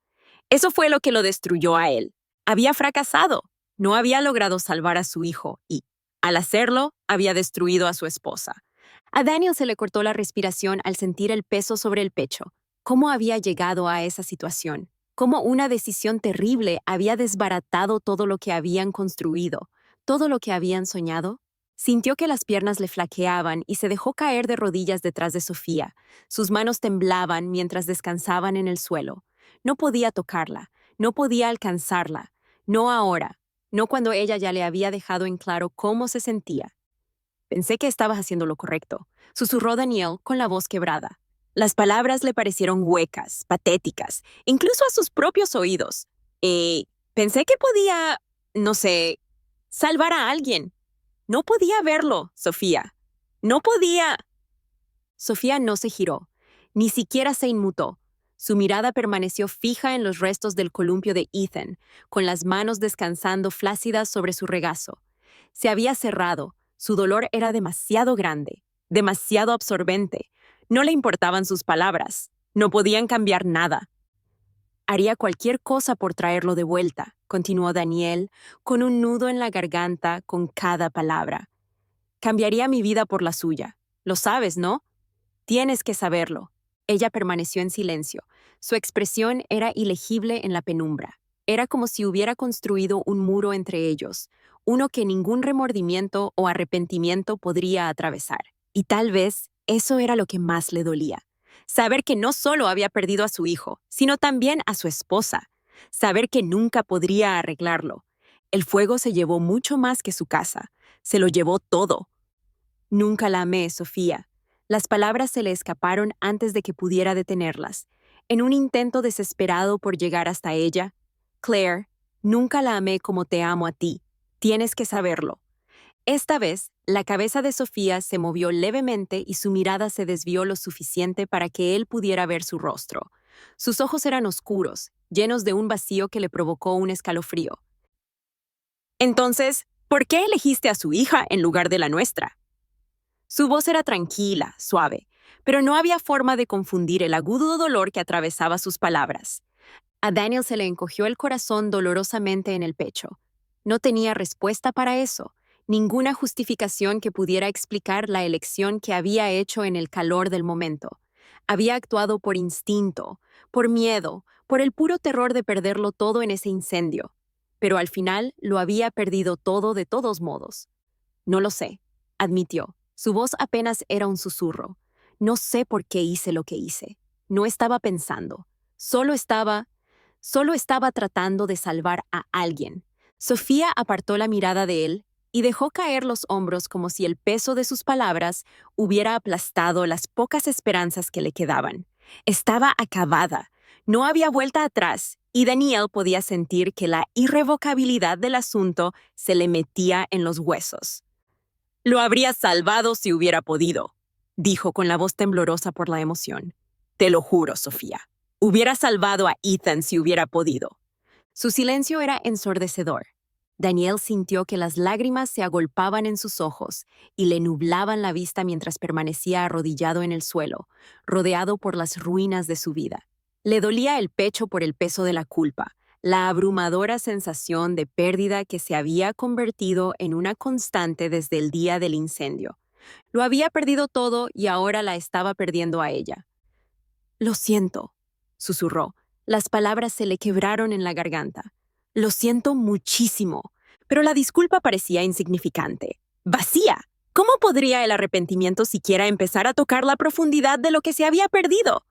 [SPEAKER 1] Eso fue lo que lo destruyó a él. Había fracasado, no había logrado salvar a su hijo y, al hacerlo, había destruido a su esposa. A Daniel se le cortó la respiración al sentir el peso sobre el pecho. ¿Cómo había llegado a esa situación? ¿Cómo una decisión terrible había desbaratado todo lo que habían construido, todo lo que habían soñado? Sintió que las piernas le flaqueaban y se dejó caer de rodillas detrás de Sofía. Sus manos temblaban mientras descansaban en el suelo. No podía tocarla, no podía alcanzarla, no ahora, no cuando ella ya le había dejado en claro cómo se sentía. Pensé que estabas haciendo lo correcto, susurró Daniel con la voz quebrada. Las palabras le parecieron huecas, patéticas, incluso a sus propios oídos. Pensé que podía, no sé, salvar a alguien. No podía verlo, Sofía. No podía. Sofía no se giró, ni siquiera se inmutó. Su mirada permaneció fija en los restos del columpio de Ethan, con las manos descansando flácidas sobre su regazo. Se había cerrado, su dolor era demasiado grande, demasiado absorbente. No le importaban sus palabras, no podían cambiar nada. Haría cualquier cosa por traerlo de vuelta, continuó Daniel, con un nudo en la garganta con cada palabra. Cambiaría mi vida por la suya. Lo sabes, ¿no? Tienes que saberlo. Ella permaneció en silencio. Su expresión era ilegible en la penumbra. Era como si hubiera construido un muro entre ellos, uno que ningún remordimiento o arrepentimiento podría atravesar. Y tal vez eso era lo que más le dolía. Saber que no solo había perdido a su hijo, sino también a su esposa. Saber que nunca podría arreglarlo. El fuego se llevó mucho más que su casa. Se lo llevó todo. Nunca la amé, Sofía. Las palabras se le escaparon antes de que pudiera detenerlas. En un intento desesperado por llegar hasta ella, Claire, nunca la amé como te amo a ti. Tienes que saberlo. Esta vez, la cabeza de Sofía se movió levemente y su mirada se desvió lo suficiente para que él pudiera ver su rostro. Sus ojos eran oscuros, llenos de un vacío que le provocó un escalofrío. Entonces, ¿por qué elegiste a su hija en lugar de la nuestra? Su voz era tranquila, suave, pero no había forma de confundir el agudo dolor que atravesaba sus palabras. A Daniel se le encogió el corazón dolorosamente en el pecho. No tenía respuesta para eso, ninguna justificación que pudiera explicar la elección que había hecho en el calor del momento. Había actuado por instinto, por miedo, por el puro terror de perderlo todo en ese incendio. Pero al final lo había perdido todo de todos modos. No lo sé, admitió. Su voz apenas era un susurro. No sé por qué hice lo que hice. No estaba pensando. Solo estaba tratando de salvar a alguien. Sofía apartó la mirada de él y dejó caer los hombros como si el peso de sus palabras hubiera aplastado las pocas esperanzas que le quedaban. Estaba acabada. No había vuelta atrás, y Daniel podía sentir que la irrevocabilidad del asunto se le metía en los huesos. Lo habría salvado si hubiera podido, dijo con la voz temblorosa por la emoción. Te lo juro, Sofía. Hubiera salvado a Ethan si hubiera podido. Su silencio era ensordecedor. Daniel sintió que las lágrimas se agolpaban en sus ojos y le nublaban la vista mientras permanecía arrodillado en el suelo, rodeado por las ruinas de su vida. Le dolía el pecho por el peso de la culpa, la abrumadora sensación de pérdida que se había convertido en una constante desde el día del incendio. Lo había perdido todo y ahora la estaba perdiendo a ella. Lo siento, susurró. Las palabras se le quebraron en la garganta. Lo siento muchísimo, pero la disculpa parecía insignificante. ¡Vacía! ¿Cómo podría el arrepentimiento siquiera empezar a tocar la profundidad de lo que se había perdido?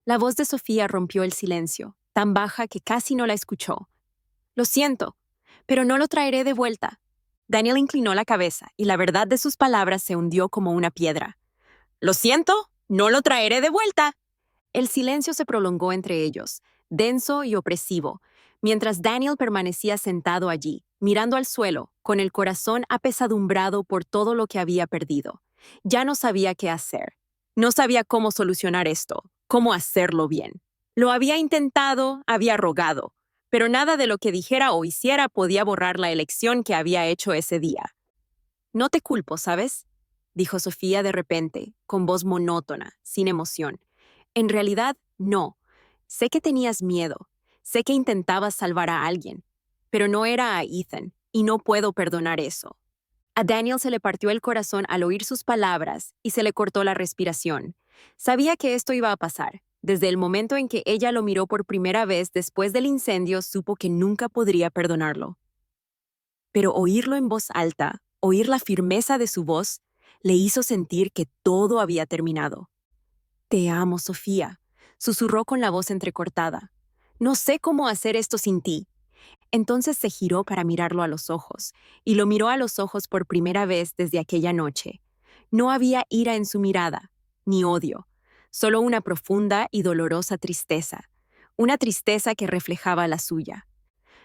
[SPEAKER 1] La voz de Sofía rompió el silencio, tan baja que casi no la escuchó. Lo siento, pero no lo traeré de vuelta. Daniel inclinó la cabeza y la verdad de sus palabras se hundió como una piedra. Lo siento, no lo traeré de vuelta. El silencio se prolongó entre ellos, denso y opresivo, mientras Daniel permanecía sentado allí, mirando al suelo, con el corazón apesadumbrado por todo lo que había perdido. Ya no sabía qué hacer. No sabía cómo solucionar esto, cómo hacerlo bien. Lo había intentado, había rogado, pero nada de lo que dijera o hiciera podía borrar la elección que había hecho ese día. No te culpo, ¿sabes?, dijo Sofía de repente, con voz monótona, sin emoción. En realidad, no. Sé que tenías miedo. Sé que intentabas salvar a alguien. Pero no era a Ethan, y no puedo perdonar eso. A Daniel se le partió el corazón al oír sus palabras y se le cortó la respiración. Sabía que esto iba a pasar. Desde el momento en que ella lo miró por primera vez después del incendio, supo que nunca podría perdonarlo. Pero oírlo en voz alta, oír la firmeza de su voz, le hizo sentir que todo había terminado. Te amo, Sofía, susurró con la voz entrecortada. No sé cómo hacer esto sin ti. Entonces se giró para mirarlo a los ojos, y lo miró a los ojos por primera vez desde aquella noche. No había ira en su mirada, ni odio, solo una profunda y dolorosa tristeza, una tristeza que reflejaba la suya.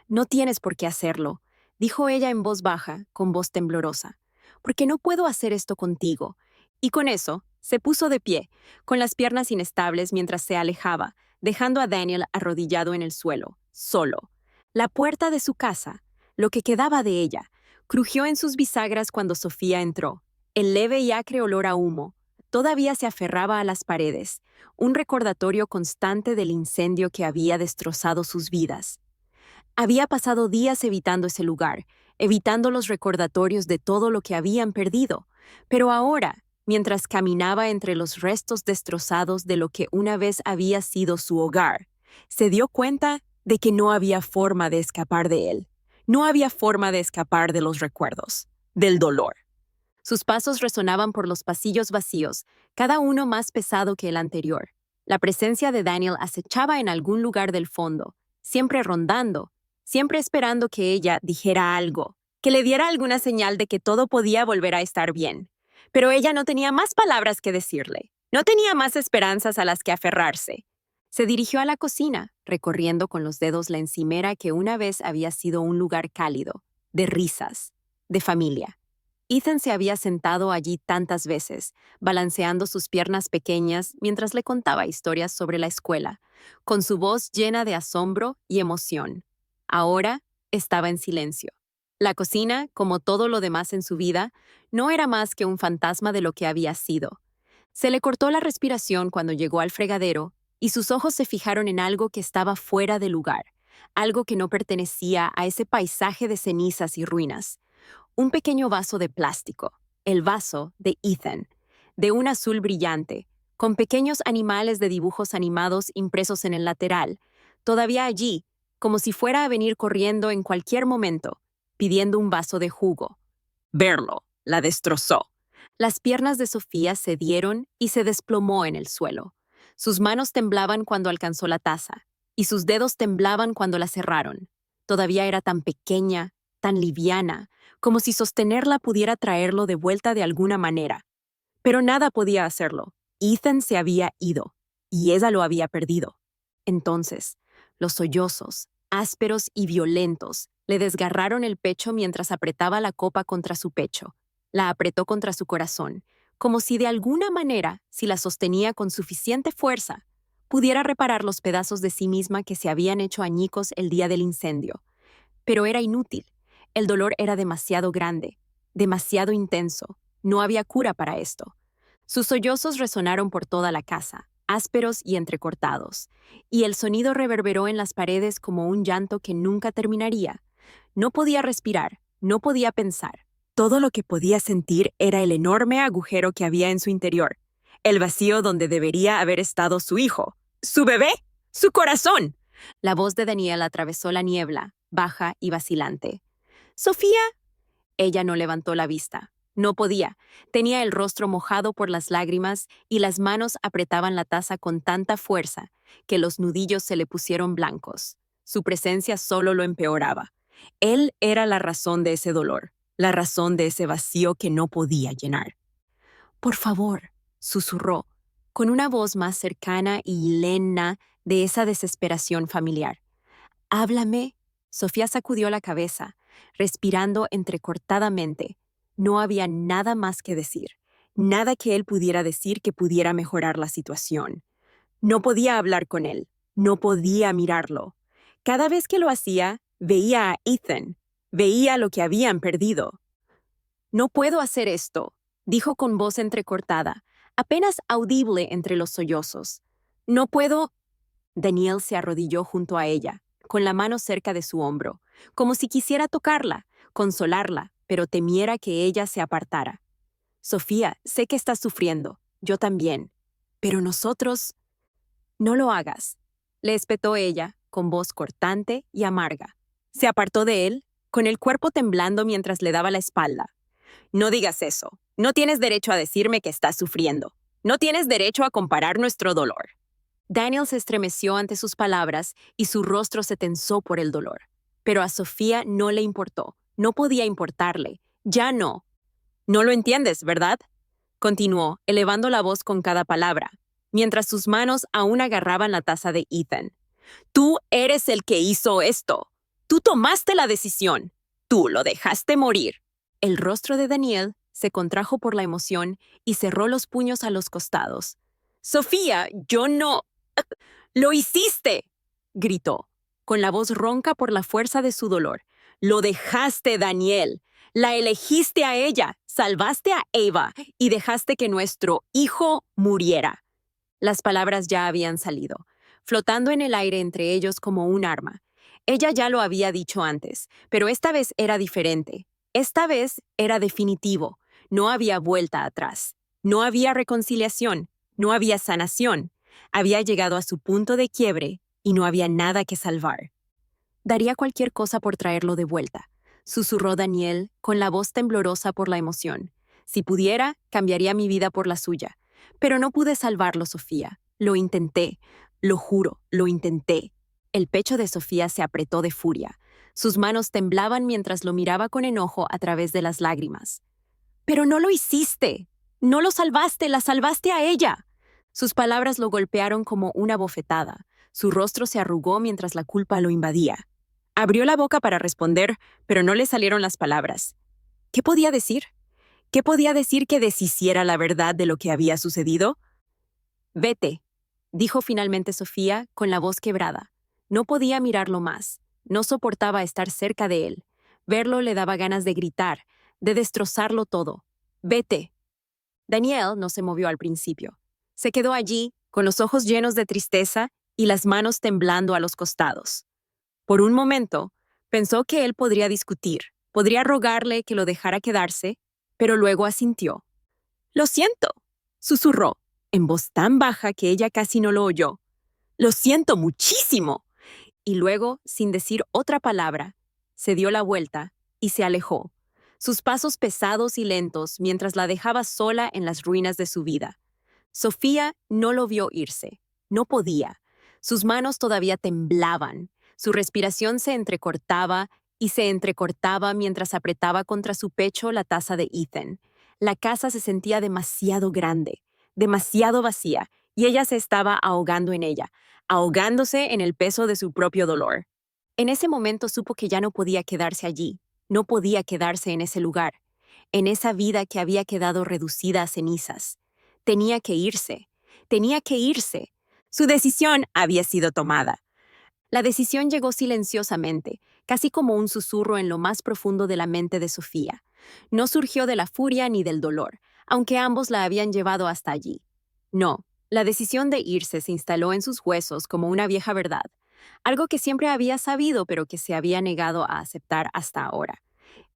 [SPEAKER 1] No tienes por qué hacerlo, dijo ella en voz baja, con voz temblorosa, porque no puedo hacer esto contigo. Y con eso, se puso de pie, con las piernas inestables mientras se alejaba, dejando a Daniel arrodillado en el suelo, solo. La puerta de su casa, lo que quedaba de ella, crujió en sus bisagras cuando Sofía entró. El leve y acre olor a humo todavía se aferraba a las paredes, un recordatorio constante del incendio que había destrozado sus vidas. Había pasado días evitando ese lugar, evitando los recordatorios de todo lo que habían perdido, pero ahora, mientras caminaba entre los restos destrozados de lo que una vez había sido su hogar, se dio cuenta de que no había forma de escapar de él. No había forma de escapar de los recuerdos, del dolor. Sus pasos resonaban por los pasillos vacíos, cada uno más pesado que el anterior. La presencia de Daniel acechaba en algún lugar del fondo, siempre rondando, siempre esperando que ella dijera algo, que le diera alguna señal de que todo podía volver a estar bien. Pero ella no tenía más palabras que decirle, no tenía más esperanzas a las que aferrarse. Se dirigió a la cocina, recorriendo con los dedos la encimera que una vez había sido un lugar cálido, de risas, de familia. Ethan se había sentado allí tantas veces, balanceando sus piernas pequeñas mientras le contaba historias sobre la escuela, con su voz llena de asombro y emoción. Ahora estaba en silencio. La cocina, como todo lo demás en su vida, no era más que un fantasma de lo que había sido. Se le cortó la respiración cuando llegó al fregadero y sus ojos se fijaron en algo que estaba fuera de lugar, algo que no pertenecía a ese paisaje de cenizas y ruinas. Un pequeño vaso de plástico, el vaso de Ethan, de un azul brillante, con pequeños animales de dibujos animados impresos en el lateral, todavía allí, como si fuera a venir corriendo en cualquier momento, pidiendo un vaso de jugo. Verlo la destrozó. Las piernas de Sofía cedieron y se desplomó en el suelo. Sus manos temblaban cuando alcanzó la taza, y sus dedos temblaban cuando la cerraron. Todavía era tan pequeña, tan liviana, como si sostenerla pudiera traerlo de vuelta de alguna manera. Pero nada podía hacerlo. Ethan se había ido, y ella lo había perdido. Entonces, los sollozos, ásperos y violentos, le desgarraron el pecho mientras apretaba la copa contra su pecho. La apretó contra su corazón, como si de alguna manera, si la sostenía con suficiente fuerza, pudiera reparar los pedazos de sí misma que se habían hecho añicos el día del incendio. Pero era inútil. El dolor era demasiado grande, demasiado intenso. No había cura para esto. Sus sollozos resonaron por toda la casa, ásperos y entrecortados, y el sonido reverberó en las paredes como un llanto que nunca terminaría. No podía respirar, no podía pensar. Todo lo que podía sentir era el enorme agujero que había en su interior, el vacío donde debería haber estado su hijo, su bebé, su corazón. La voz de Daniel atravesó la niebla, baja y vacilante. «Sofía». Ella no levantó la vista. No podía. Tenía el rostro mojado por las lágrimas y las manos apretaban la taza con tanta fuerza que los nudillos se le pusieron blancos. Su presencia solo lo empeoraba. Él era la razón de ese dolor, la razón de ese vacío que no podía llenar. «Por favor», susurró, con una voz más cercana y lenta de esa desesperación familiar. «Háblame». Sofía sacudió la cabeza, respirando entrecortadamente. No había nada más que decir, nada que él pudiera decir que pudiera mejorar la situación. No podía hablar con él, no podía mirarlo. Cada vez que lo hacía, veía a Ethan, veía lo que habían perdido. «No puedo hacer esto», dijo con voz entrecortada, apenas audible entre los sollozos. «No puedo». Daniel se arrodilló junto a ella, con la mano cerca de su hombro, como si quisiera tocarla, consolarla, pero temiera que ella se apartara. «Sofía, sé que estás sufriendo, yo también. Pero nosotros...» «No lo hagas», le espetó ella, con voz cortante y amarga. Se apartó de él, con el cuerpo temblando mientras le daba la espalda. «No digas eso. No tienes derecho a decirme que estás sufriendo. No tienes derecho a comparar nuestro dolor». Daniel se estremeció ante sus palabras y su rostro se tensó por el dolor. Pero a Sofía no le importó, no podía importarle, ya no. «No lo entiendes, ¿verdad?», continuó, elevando la voz con cada palabra, mientras sus manos aún agarraban la taza de Ethan. «Tú eres el que hizo esto. Tú tomaste la decisión. Tú lo dejaste morir». El rostro de Daniel se contrajo por la emoción y cerró los puños a los costados. «Sofía, yo no... ¡Lo hiciste!», gritó, con la voz ronca por la fuerza de su dolor. «Lo dejaste, Daniel. La elegiste a ella, salvaste a Eva y dejaste que nuestro hijo muriera». Las palabras ya habían salido, flotando en el aire entre ellos como un arma. Ella ya lo había dicho antes, pero esta vez era diferente. Esta vez era definitivo. No había vuelta atrás. No había reconciliación. No había sanación. Había llegado a su punto de quiebre y no había nada que salvar. «Daría cualquier cosa por traerlo de vuelta», susurró Daniel, con la voz temblorosa por la emoción. «Si pudiera, cambiaría mi vida por la suya. Pero no pude salvarlo, Sofía. Lo intenté. Lo juro, lo intenté». El pecho de Sofía se apretó de furia. Sus manos temblaban mientras lo miraba con enojo a través de las lágrimas. «Pero no lo hiciste. No lo salvaste, la salvaste a ella». Sus palabras lo golpearon como una bofetada. Su rostro se arrugó mientras la culpa lo invadía. Abrió la boca para responder, pero no le salieron las palabras. ¿Qué podía decir? ¿Qué podía decir que deshiciera la verdad de lo que había sucedido? «Vete», dijo finalmente Sofía, con la voz quebrada. No podía mirarlo más. No soportaba estar cerca de él. Verlo le daba ganas de gritar, de destrozarlo todo. «Vete». Daniel no se movió al principio. Se quedó allí, con los ojos llenos de tristeza y las manos temblando a los costados. Por un momento, pensó que él podría discutir, podría rogarle que lo dejara quedarse, pero luego asintió. «Lo siento», susurró, en voz tan baja que ella casi no lo oyó. «Lo siento muchísimo». Y luego, sin decir otra palabra, se dio la vuelta y se alejó, sus pasos pesados y lentos mientras la dejaba sola en las ruinas de su vida. Sofía no lo vio irse. No podía. Sus manos todavía temblaban. Su respiración se entrecortaba y se entrecortaba mientras apretaba contra su pecho la taza de Ethan. La casa se sentía demasiado grande, demasiado vacía, y ella se estaba ahogando en ella, ahogándose en el peso de su propio dolor. En ese momento supo que ya no podía quedarse allí, no podía quedarse en ese lugar, en esa vida que había quedado reducida a cenizas. Tenía que irse, tenía que irse. Su decisión había sido tomada. La decisión llegó silenciosamente, casi como un susurro en lo más profundo de la mente de Sofía. No surgió de la furia ni del dolor, aunque ambos la habían llevado hasta allí. No, la decisión de irse se instaló en sus huesos como una vieja verdad, algo que siempre había sabido pero que se había negado a aceptar hasta ahora.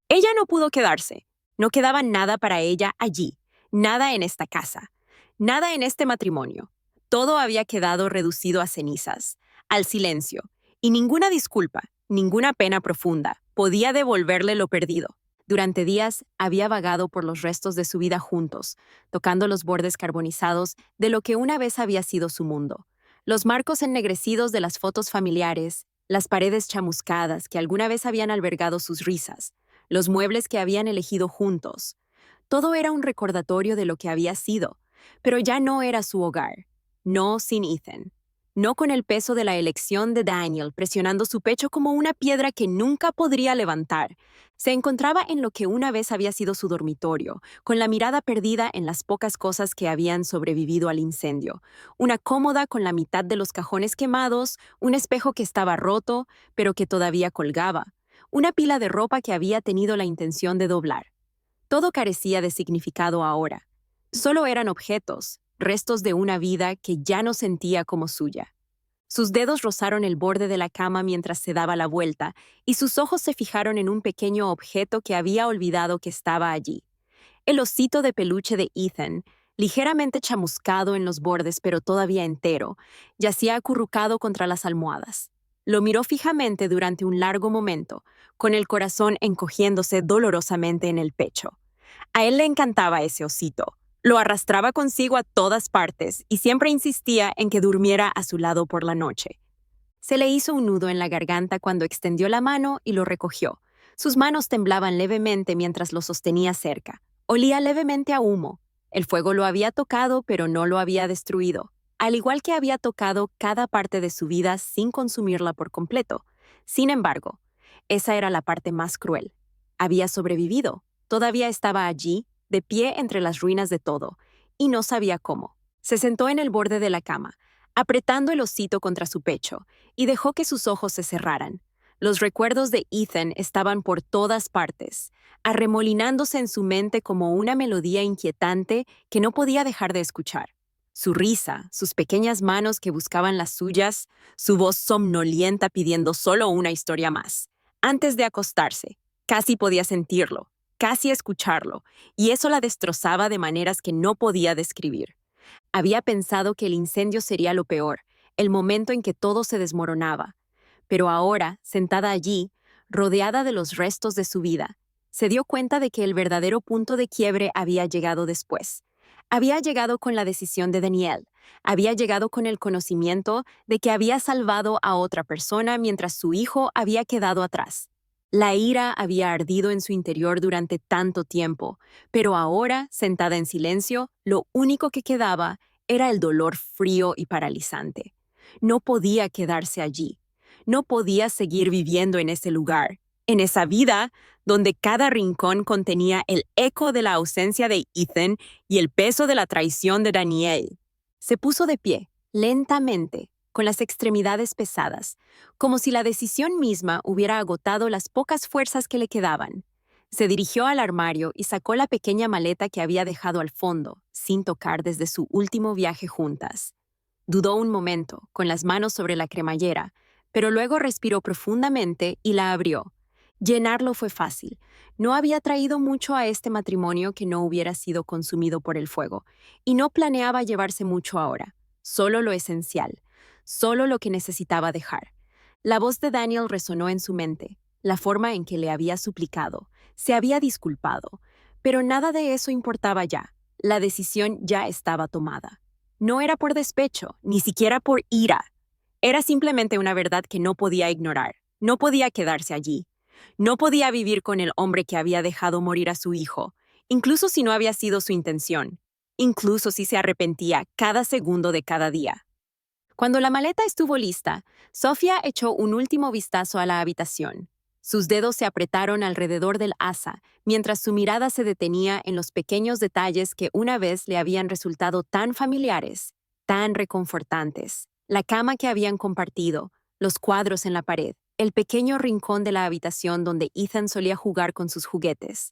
[SPEAKER 1] Ella no pudo quedarse, No quedaba nada para ella allí, nada en esta casa, nada en este matrimonio. Todo había quedado reducido a cenizas, al silencio, y ninguna disculpa, ninguna pena profunda podía devolverle lo perdido. Durante días había vagado por los restos de su vida juntos, tocando los bordes carbonizados de lo que una vez había sido su mundo. Los marcos ennegrecidos de las fotos familiares, las paredes chamuscadas que alguna vez habían albergado sus risas, los muebles que habían elegido juntos. Todo era un recordatorio de lo que había sido, pero ya no era su hogar. No sin Ethan. No con el peso de la elección de Daniel presionando su pecho como una piedra que nunca podría levantar. Se encontraba en lo que una vez había sido su dormitorio, con la mirada perdida en las pocas cosas que habían sobrevivido al incendio. Una cómoda con la mitad de los cajones quemados, un espejo que estaba roto, pero que todavía colgaba, una pila de ropa que había tenido la intención de doblar. Todo carecía de significado ahora. Solo eran objetos, restos de una vida que ya no sentía como suya. Sus dedos rozaron el borde de la cama mientras se daba la vuelta, y sus ojos se fijaron en un pequeño objeto que había olvidado que estaba allí. El osito de peluche de Ethan, ligeramente chamuscado en los bordes pero todavía entero, yacía acurrucado contra las almohadas. Lo miró fijamente durante un largo momento, con el corazón encogiéndose dolorosamente en el pecho. A él le encantaba ese osito. Lo arrastraba consigo a todas partes y siempre insistía en que durmiera a su lado por la noche. Se le hizo un nudo en la garganta cuando extendió la mano y lo recogió. Sus manos temblaban levemente mientras lo sostenía cerca. Olía levemente a humo. El fuego lo había tocado, pero no lo había destruido, al igual que había tocado cada parte de su vida sin consumirla por completo. Sin embargo, esa era la parte más cruel. Había sobrevivido. Todavía estaba allí, de pie entre las ruinas de todo, y no sabía cómo. Se sentó en el borde de la cama, apretando el osito contra su pecho, y dejó que sus ojos se cerraran. Los recuerdos de Ethan estaban por todas partes, arremolinándose en su mente como una melodía inquietante que no podía dejar de escuchar. Su risa, sus pequeñas manos que buscaban las suyas, su voz somnolienta pidiendo solo una historia más. Antes de acostarse, casi podía sentirlo, casi escucharlo, y eso la destrozaba de maneras que no podía describir. Había pensado que el incendio sería lo peor, el momento en que todo se desmoronaba. Pero ahora, sentada allí, rodeada de los restos de su vida, se dio cuenta de que el verdadero punto de quiebre había llegado después. Había llegado con la decisión de Daniel, había llegado con el conocimiento de que había salvado a otra persona mientras su hijo había quedado atrás. La ira había ardido en su interior durante tanto tiempo, pero ahora, sentada en silencio, lo único que quedaba era el dolor frío y paralizante. No podía quedarse allí. No podía seguir viviendo en ese lugar, en esa vida donde cada rincón contenía el eco de la ausencia de Ethan y el peso de la traición de Daniel. Se puso de pie, lentamente, con las extremidades pesadas, como si la decisión misma hubiera agotado las pocas fuerzas que le quedaban. Se dirigió al armario y sacó la pequeña maleta que había dejado al fondo, sin tocar desde su último viaje juntas. Dudó un momento, con las manos sobre la cremallera, pero luego respiró profundamente y la abrió. Llenarlo fue fácil. No había traído mucho a este matrimonio que no hubiera sido consumido por el fuego, y no planeaba llevarse mucho ahora, solo lo esencial. Solo lo que necesitaba dejar. La voz de Daniel resonó en su mente, la forma en que le había suplicado, se había disculpado, pero nada de eso importaba ya. La decisión ya estaba tomada. No era por despecho, ni siquiera por ira. Era simplemente una verdad que no podía ignorar, no podía quedarse allí. No podía vivir con el hombre que había dejado morir a su hijo, incluso si no había sido su intención, incluso si se arrepentía cada segundo de cada día. Cuando la maleta estuvo lista, Sofía echó un último vistazo a la habitación. Sus dedos se apretaron alrededor del asa, mientras su mirada se detenía en los pequeños detalles que una vez le habían resultado tan familiares, tan reconfortantes. La cama que habían compartido, los cuadros en la pared, el pequeño rincón de la habitación donde Ethan solía jugar con sus juguetes.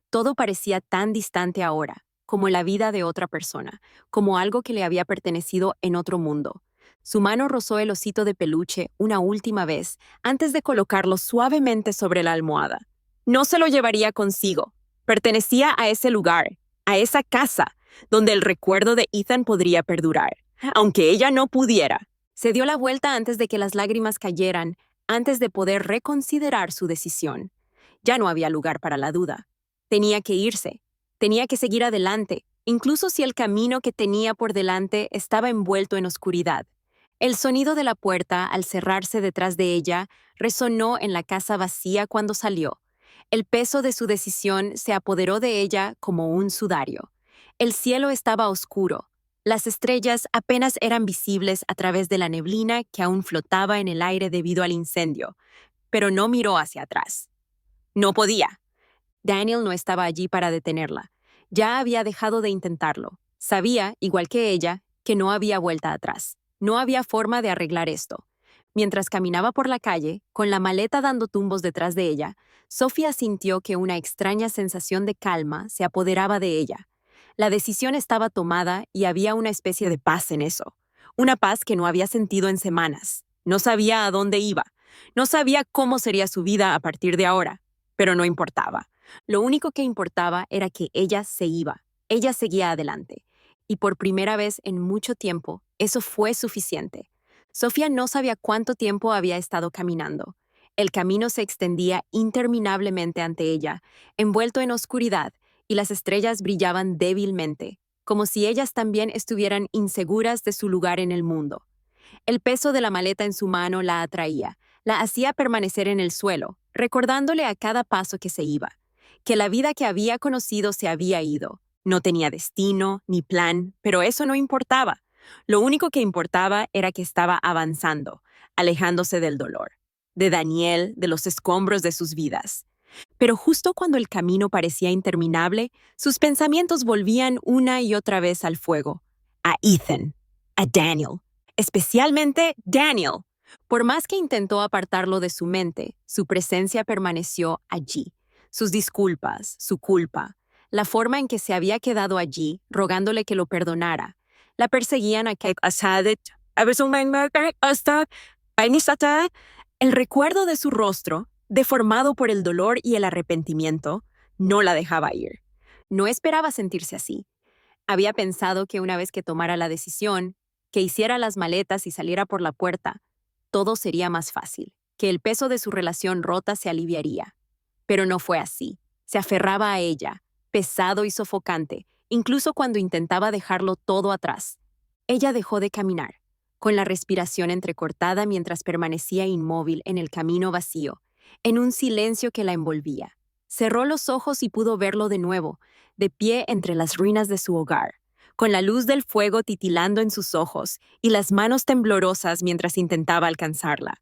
[SPEAKER 1] Todo parecía tan distante ahora, como la vida de otra persona, como algo que le había pertenecido en otro mundo. Su mano rozó el osito de peluche una última vez antes de colocarlo suavemente sobre la almohada. No se lo llevaría consigo. Pertenecía a ese lugar, a esa casa, donde el recuerdo de Ethan podría perdurar, aunque ella no pudiera. Se dio la vuelta antes de que las lágrimas cayeran, antes de poder reconsiderar su decisión. Ya no había lugar para la duda. Tenía que irse, tenía que seguir adelante, incluso si el camino que tenía por delante estaba envuelto en oscuridad. El sonido de la puerta, al cerrarse detrás de ella, resonó en la casa vacía cuando salió. El peso de su decisión se apoderó de ella como un sudario. El cielo estaba oscuro. Las estrellas apenas eran visibles a través de la neblina que aún flotaba en el aire debido al incendio, pero no miró hacia atrás. No podía. Daniel no estaba allí para detenerla. Ya había dejado de intentarlo. Sabía, igual que ella, que no había vuelta atrás. No había forma de arreglar esto. Mientras caminaba por la calle, con la maleta dando tumbos detrás de ella, Sofía sintió que una extraña sensación de calma se apoderaba de ella. La decisión estaba tomada y había una especie de paz en eso. Una paz que no había sentido en semanas. No sabía a dónde iba. No sabía cómo sería su vida a partir de ahora. Pero no importaba. Lo único que importaba era que ella se iba. Ella seguía adelante. Y por primera vez en mucho tiempo, eso fue suficiente. Sofía no sabía cuánto tiempo había estado caminando. El camino se extendía interminablemente ante ella, envuelto en oscuridad, y las estrellas brillaban débilmente, como si ellas también estuvieran inseguras de su lugar en el mundo. El peso de la maleta en su mano la atraía, la hacía permanecer en el suelo, recordándole a cada paso que se iba, que la vida que había conocido se había ido. No tenía destino ni plan, pero eso no importaba. Lo único que importaba era que estaba avanzando, alejándose del dolor, de Daniel, de los escombros de sus vidas. Pero justo cuando el camino parecía interminable, sus pensamientos volvían una y otra vez al fuego. A Ethan, a Daniel, especialmente Daniel. Por más que intentó apartarlo de su mente, su presencia permaneció allí. Sus disculpas, su culpa, la forma en que se había quedado allí, rogándole que lo perdonara, la perseguían a que el recuerdo de su rostro, deformado por el dolor y el arrepentimiento, no la dejaba ir. No esperaba sentirse así. Había pensado que una vez que tomara la decisión, que hiciera las maletas y saliera por la puerta, todo sería más fácil, que el peso de su relación rota se aliviaría. Pero no fue así. Se aferraba a ella, pesado y sofocante, incluso cuando intentaba dejarlo todo atrás. Ella dejó de caminar, con la respiración entrecortada mientras permanecía inmóvil en el camino vacío, en un silencio que la envolvía. Cerró los ojos y pudo verlo de nuevo, de pie entre las ruinas de su hogar, con la luz del fuego titilando en sus ojos y las manos temblorosas mientras intentaba alcanzarla.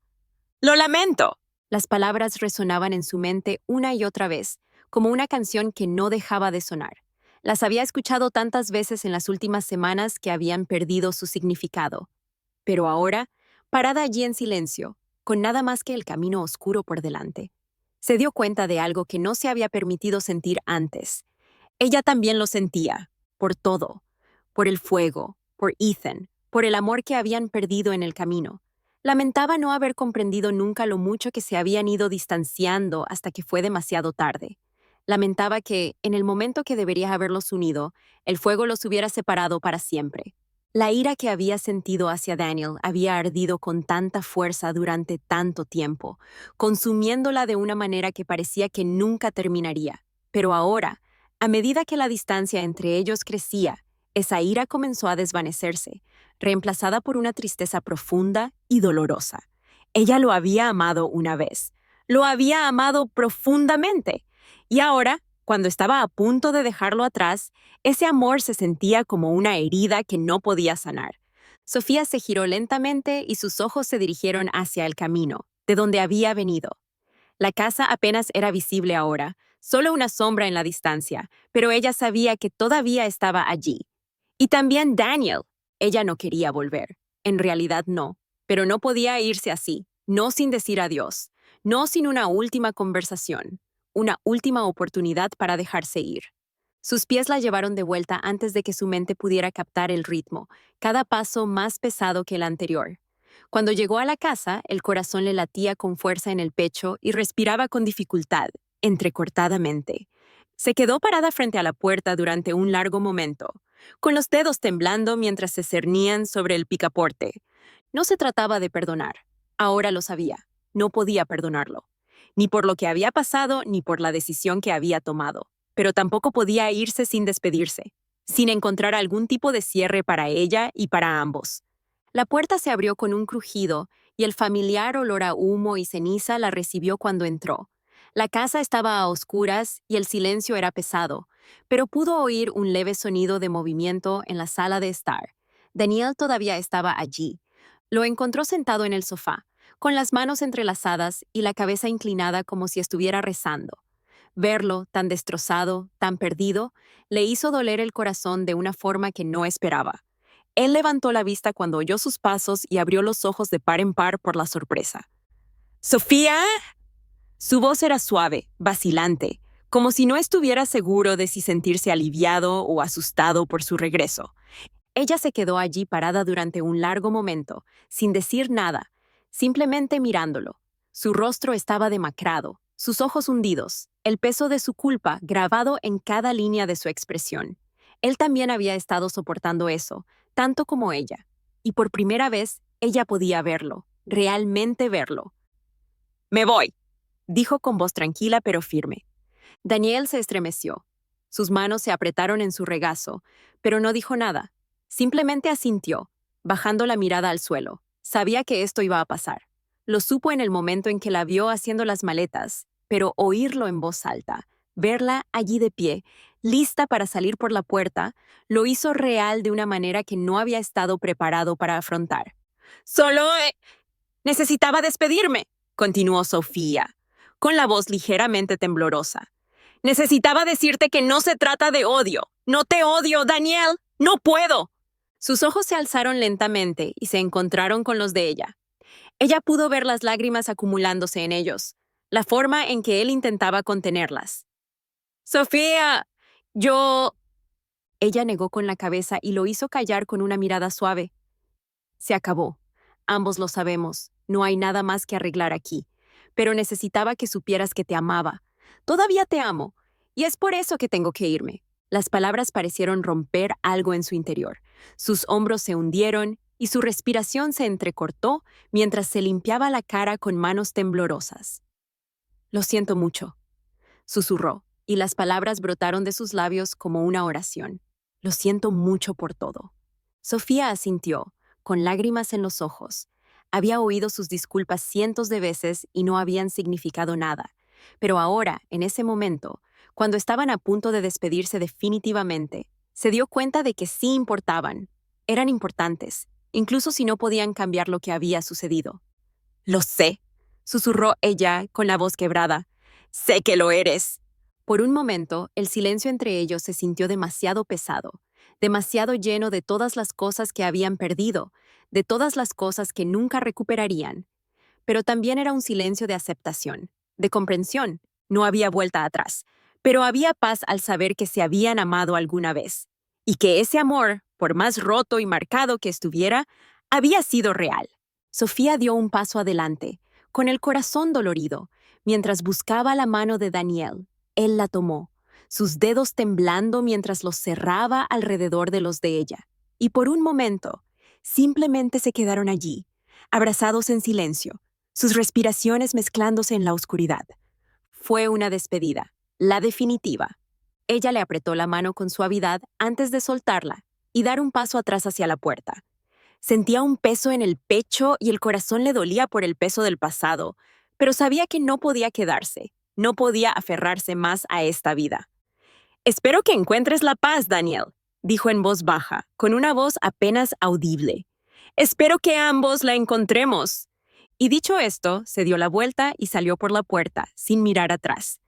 [SPEAKER 1] ¡Lo lamento! Las palabras resonaban en su mente una y otra vez, como una canción que no dejaba de sonar. Las había escuchado tantas veces en las últimas semanas que habían perdido su significado. Pero ahora, parada allí en silencio, con nada más que el camino oscuro por delante, se dio cuenta de algo que no se había permitido sentir antes. Ella también lo sentía, por todo, por el fuego, por Ethan, por el amor que habían perdido en el camino. Lamentaba no haber comprendido nunca lo mucho que se habían ido distanciando hasta que fue demasiado tarde. Lamentaba que, en el momento que debería haberlos unido, el fuego los hubiera separado para siempre. La ira que había sentido hacia Daniel había ardido con tanta fuerza durante tanto tiempo, consumiéndola de una manera que parecía que nunca terminaría. Pero ahora, a medida que la distancia entre ellos crecía, esa ira comenzó a desvanecerse, reemplazada por una tristeza profunda y dolorosa. Ella lo había amado una vez, lo había amado profundamente, y ahora, cuando estaba a punto de dejarlo atrás, ese amor se sentía como una herida que no podía sanar. Sofía se giró lentamente y sus ojos se dirigieron hacia el camino, de donde había venido. La casa apenas era visible ahora, solo una sombra en la distancia, pero ella sabía que todavía estaba allí. Y también Daniel. Ella no quería volver. En realidad no, pero no podía irse así, no sin decir adiós, no sin una última conversación, una última oportunidad para dejarse ir. Sus pies la llevaron de vuelta antes de que su mente pudiera captar el ritmo, cada paso más pesado que el anterior. Cuando llegó a la casa, el corazón le latía con fuerza en el pecho y respiraba con dificultad, entrecortadamente. Se quedó parada frente a la puerta durante un largo momento, con los dedos temblando mientras se cernían sobre el picaporte. No se trataba de perdonar. Ahora lo sabía. No podía perdonarlo. Ni por lo que había pasado, ni por la decisión que había tomado. Pero tampoco podía irse sin despedirse, sin encontrar algún tipo de cierre para ella y para ambos. La puerta se abrió con un crujido y el familiar olor a humo y ceniza la recibió cuando entró. La casa estaba a oscuras y el silencio era pesado, pero pudo oír un leve sonido de movimiento en la sala de estar. Daniel todavía estaba allí. Lo encontró sentado en el sofá, con las manos entrelazadas y la cabeza inclinada como si estuviera rezando. Verlo, tan destrozado, tan perdido, le hizo doler el corazón de una forma que no esperaba. Él levantó la vista cuando oyó sus pasos y abrió los ojos de par en par por la sorpresa. ¡Sofía! Su voz era suave, vacilante, como si no estuviera seguro de si sentirse aliviado o asustado por su regreso. Ella se quedó allí parada durante un largo momento, sin decir nada, simplemente mirándolo. Su rostro estaba demacrado, sus ojos hundidos, el peso de su culpa grabado en cada línea de su expresión. Él también había estado soportando eso, tanto como ella. Y por primera vez, ella podía verlo, realmente verlo. «Me voy», dijo con voz tranquila pero firme. Daniel se estremeció. Sus manos se apretaron en su regazo, pero no dijo nada. Simplemente asintió, bajando la mirada al suelo. Sabía que esto iba a pasar. Lo supo en el momento en que la vio haciendo las maletas, pero oírlo en voz alta, verla allí de pie, lista para salir por la puerta, lo hizo real de una manera que no había estado preparado para afrontar. «Solo necesitaba despedirme», continuó Sofía, con la voz ligeramente temblorosa. «Necesitaba decirte que no se trata de odio. No te odio, Daniel. No puedo». Sus ojos se alzaron lentamente y se encontraron con los de ella. Ella pudo ver las lágrimas acumulándose en ellos, la forma en que él intentaba contenerlas. «Sofía, yo...» Ella negó con la cabeza y lo hizo callar con una mirada suave. «Se acabó. Ambos lo sabemos. No hay nada más que arreglar aquí. Pero necesitaba que supieras que te amaba. Todavía te amo. Y es por eso que tengo que irme». Las palabras parecieron romper algo en su interior. Sus hombros se hundieron y su respiración se entrecortó mientras se limpiaba la cara con manos temblorosas. «Lo siento mucho», susurró, y las palabras brotaron de sus labios como una oración. «Lo siento mucho por todo». Sofía asintió, con lágrimas en los ojos. Había oído sus disculpas cientos de veces y no habían significado nada. Pero ahora, en ese momento, cuando estaban a punto de despedirse definitivamente, se dio cuenta de que sí importaban. Eran importantes, incluso si no podían cambiar lo que había sucedido. «Lo sé», susurró ella con la voz quebrada. «Sé que lo eres». Por un momento, el silencio entre ellos se sintió demasiado pesado, demasiado lleno de todas las cosas que habían perdido, de todas las cosas que nunca recuperarían. Pero también era un silencio de aceptación, de comprensión. No había vuelta atrás, pero había paz al saber que se habían amado alguna vez, y que ese amor, por más roto y marcado que estuviera, había sido real. Sofía dio un paso adelante, con el corazón dolorido, mientras buscaba la mano de Daniel. Él la tomó, sus dedos temblando mientras los cerraba alrededor de los de ella. Y por un momento, simplemente se quedaron allí, abrazados en silencio, sus respiraciones mezclándose en la oscuridad. Fue una despedida, la definitiva. Ella le apretó la mano con suavidad antes de soltarla y dar un paso atrás hacia la puerta. Sentía un peso en el pecho y el corazón le dolía por el peso del pasado, pero sabía que no podía quedarse, no podía aferrarse más a esta vida. «Espero que encuentres la paz, Daniel», dijo en voz baja, con una voz apenas audible. «Espero que ambos la encontremos». Y dicho esto, se dio la vuelta y salió por la puerta, sin mirar atrás.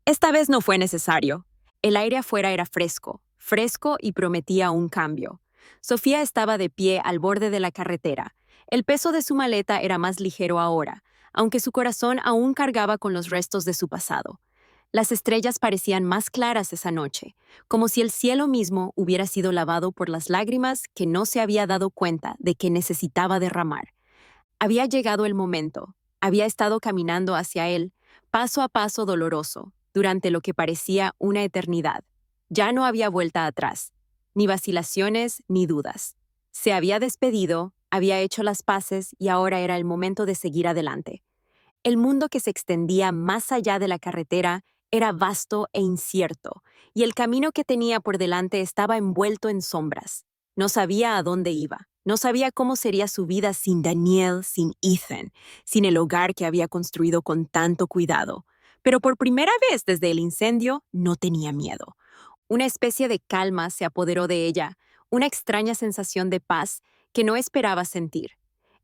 [SPEAKER 1] Esta vez no fue necesario. El aire afuera era fresco, fresco y prometía un cambio. Sofía estaba de pie al borde de la carretera. El peso de su maleta era más ligero ahora, aunque su corazón aún cargaba con los restos de su pasado. Las estrellas parecían más claras esa noche, como si el cielo mismo hubiera sido lavado por las lágrimas que no se había dado cuenta de que necesitaba derramar. Había llegado el momento. Había estado caminando hacia él, paso a paso doloroso, durante lo que parecía una eternidad. Ya no había vuelta atrás, ni vacilaciones ni dudas. Se había despedido, había hecho las paces y ahora era el momento de seguir adelante. El mundo que se extendía más allá de la carretera era vasto e incierto, y el camino que tenía por delante estaba envuelto en sombras. No sabía a dónde iba, no sabía cómo sería su vida sin Daniel, sin Ethan, sin el hogar que había construido con tanto cuidado. Pero por primera vez desde el incendio no tenía miedo. Una especie de calma se apoderó de ella, una extraña sensación de paz que no esperaba sentir.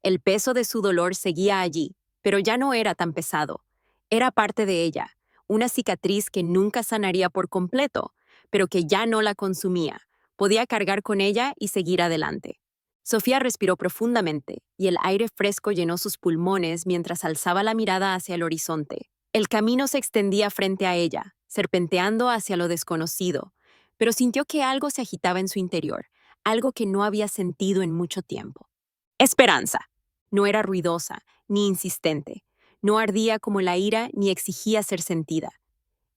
[SPEAKER 1] El peso de su dolor seguía allí, pero ya no era tan pesado. Era parte de ella, una cicatriz que nunca sanaría por completo, pero que ya no la consumía. Podía cargar con ella y seguir adelante. Sofía respiró profundamente y el aire fresco llenó sus pulmones mientras alzaba la mirada hacia el horizonte. El camino se extendía frente a ella, serpenteando hacia lo desconocido, pero sintió que algo se agitaba en su interior, algo que no había sentido en mucho tiempo. Esperanza. No era ruidosa, ni insistente. No ardía como la ira ni exigía ser sentida.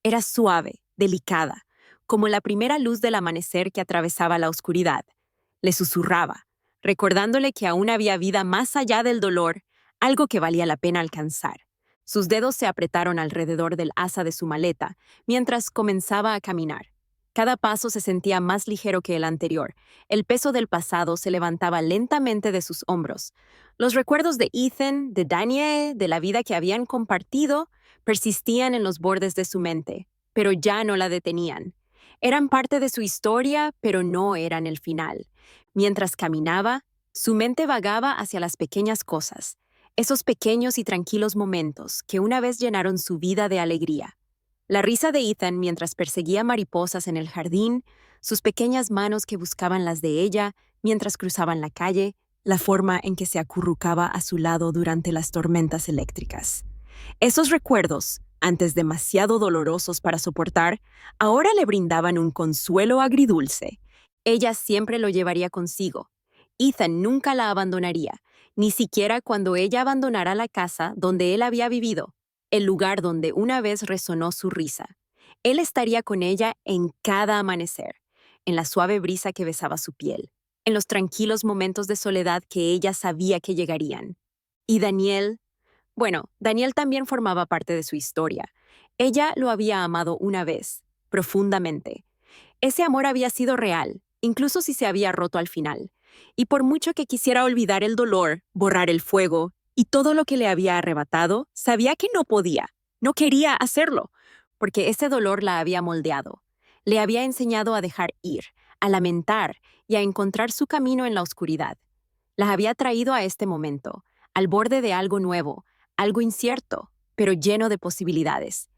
[SPEAKER 1] Era suave, delicada, como la primera luz del amanecer que atravesaba la oscuridad. Le susurraba, recordándole que aún había vida más allá del dolor, algo que valía la pena alcanzar. Sus dedos se apretaron alrededor del asa de su maleta mientras comenzaba a caminar. Cada paso se sentía más ligero que el anterior. El peso del pasado se levantaba lentamente de sus hombros. Los recuerdos de Ethan, de Daniel, de la vida que habían compartido, persistían en los bordes de su mente, pero ya no la detenían. Eran parte de su historia, pero no eran el final. Mientras caminaba, su mente vagaba hacia las pequeñas cosas, esos pequeños y tranquilos momentos que una vez llenaron su vida de alegría. La risa de Ethan mientras perseguía mariposas en el jardín, sus pequeñas manos que buscaban las de ella mientras cruzaban la calle, la forma en que se acurrucaba a su lado durante las tormentas eléctricas. Esos recuerdos, antes demasiado dolorosos para soportar, ahora le brindaban un consuelo agridulce. Ella siempre lo llevaría consigo. Ethan nunca la abandonaría, ni siquiera cuando ella abandonara la casa donde él había vivido, el lugar donde una vez resonó su risa. Él estaría con ella en cada amanecer, en la suave brisa que besaba su piel, en los tranquilos momentos de soledad que ella sabía que llegarían. Y Daniel, bueno, Daniel también formaba parte de su historia. Ella lo había amado una vez, profundamente. Ese amor había sido real, incluso si se había roto al final. Y por mucho que quisiera olvidar el dolor, borrar el fuego y todo lo que le había arrebatado, sabía que no podía, no quería hacerlo, porque ese dolor la había moldeado. Le había enseñado a dejar ir, a lamentar y a encontrar su camino en la oscuridad. La había traído a este momento, al borde de algo nuevo, algo incierto, pero lleno de posibilidades.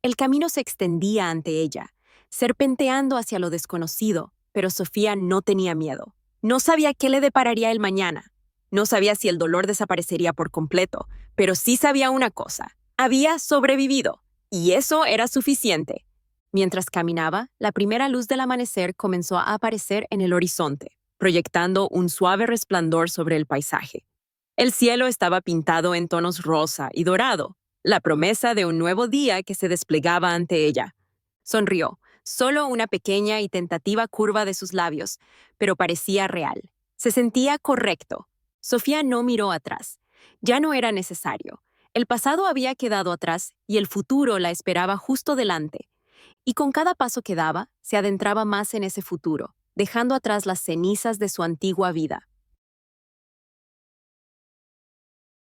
[SPEAKER 1] El camino se extendía ante ella, serpenteando hacia lo desconocido, pero Sofía no tenía miedo. No sabía qué le depararía el mañana. No sabía si el dolor desaparecería por completo, pero sí sabía una cosa. Había sobrevivido, y eso era suficiente. Mientras caminaba, la primera luz del amanecer comenzó a aparecer en el horizonte, proyectando un suave resplandor sobre el paisaje. El cielo estaba pintado en tonos rosa y dorado, la promesa de un nuevo día que se desplegaba ante ella. Sonrió, solo una pequeña y tentativa curva de sus labios, pero parecía real. Se sentía correcto. Sofía no miró atrás. Ya no era necesario. El pasado había quedado atrás y el futuro la esperaba justo delante. Y con cada paso que daba, se adentraba más en ese futuro, dejando atrás las cenizas de su antigua vida.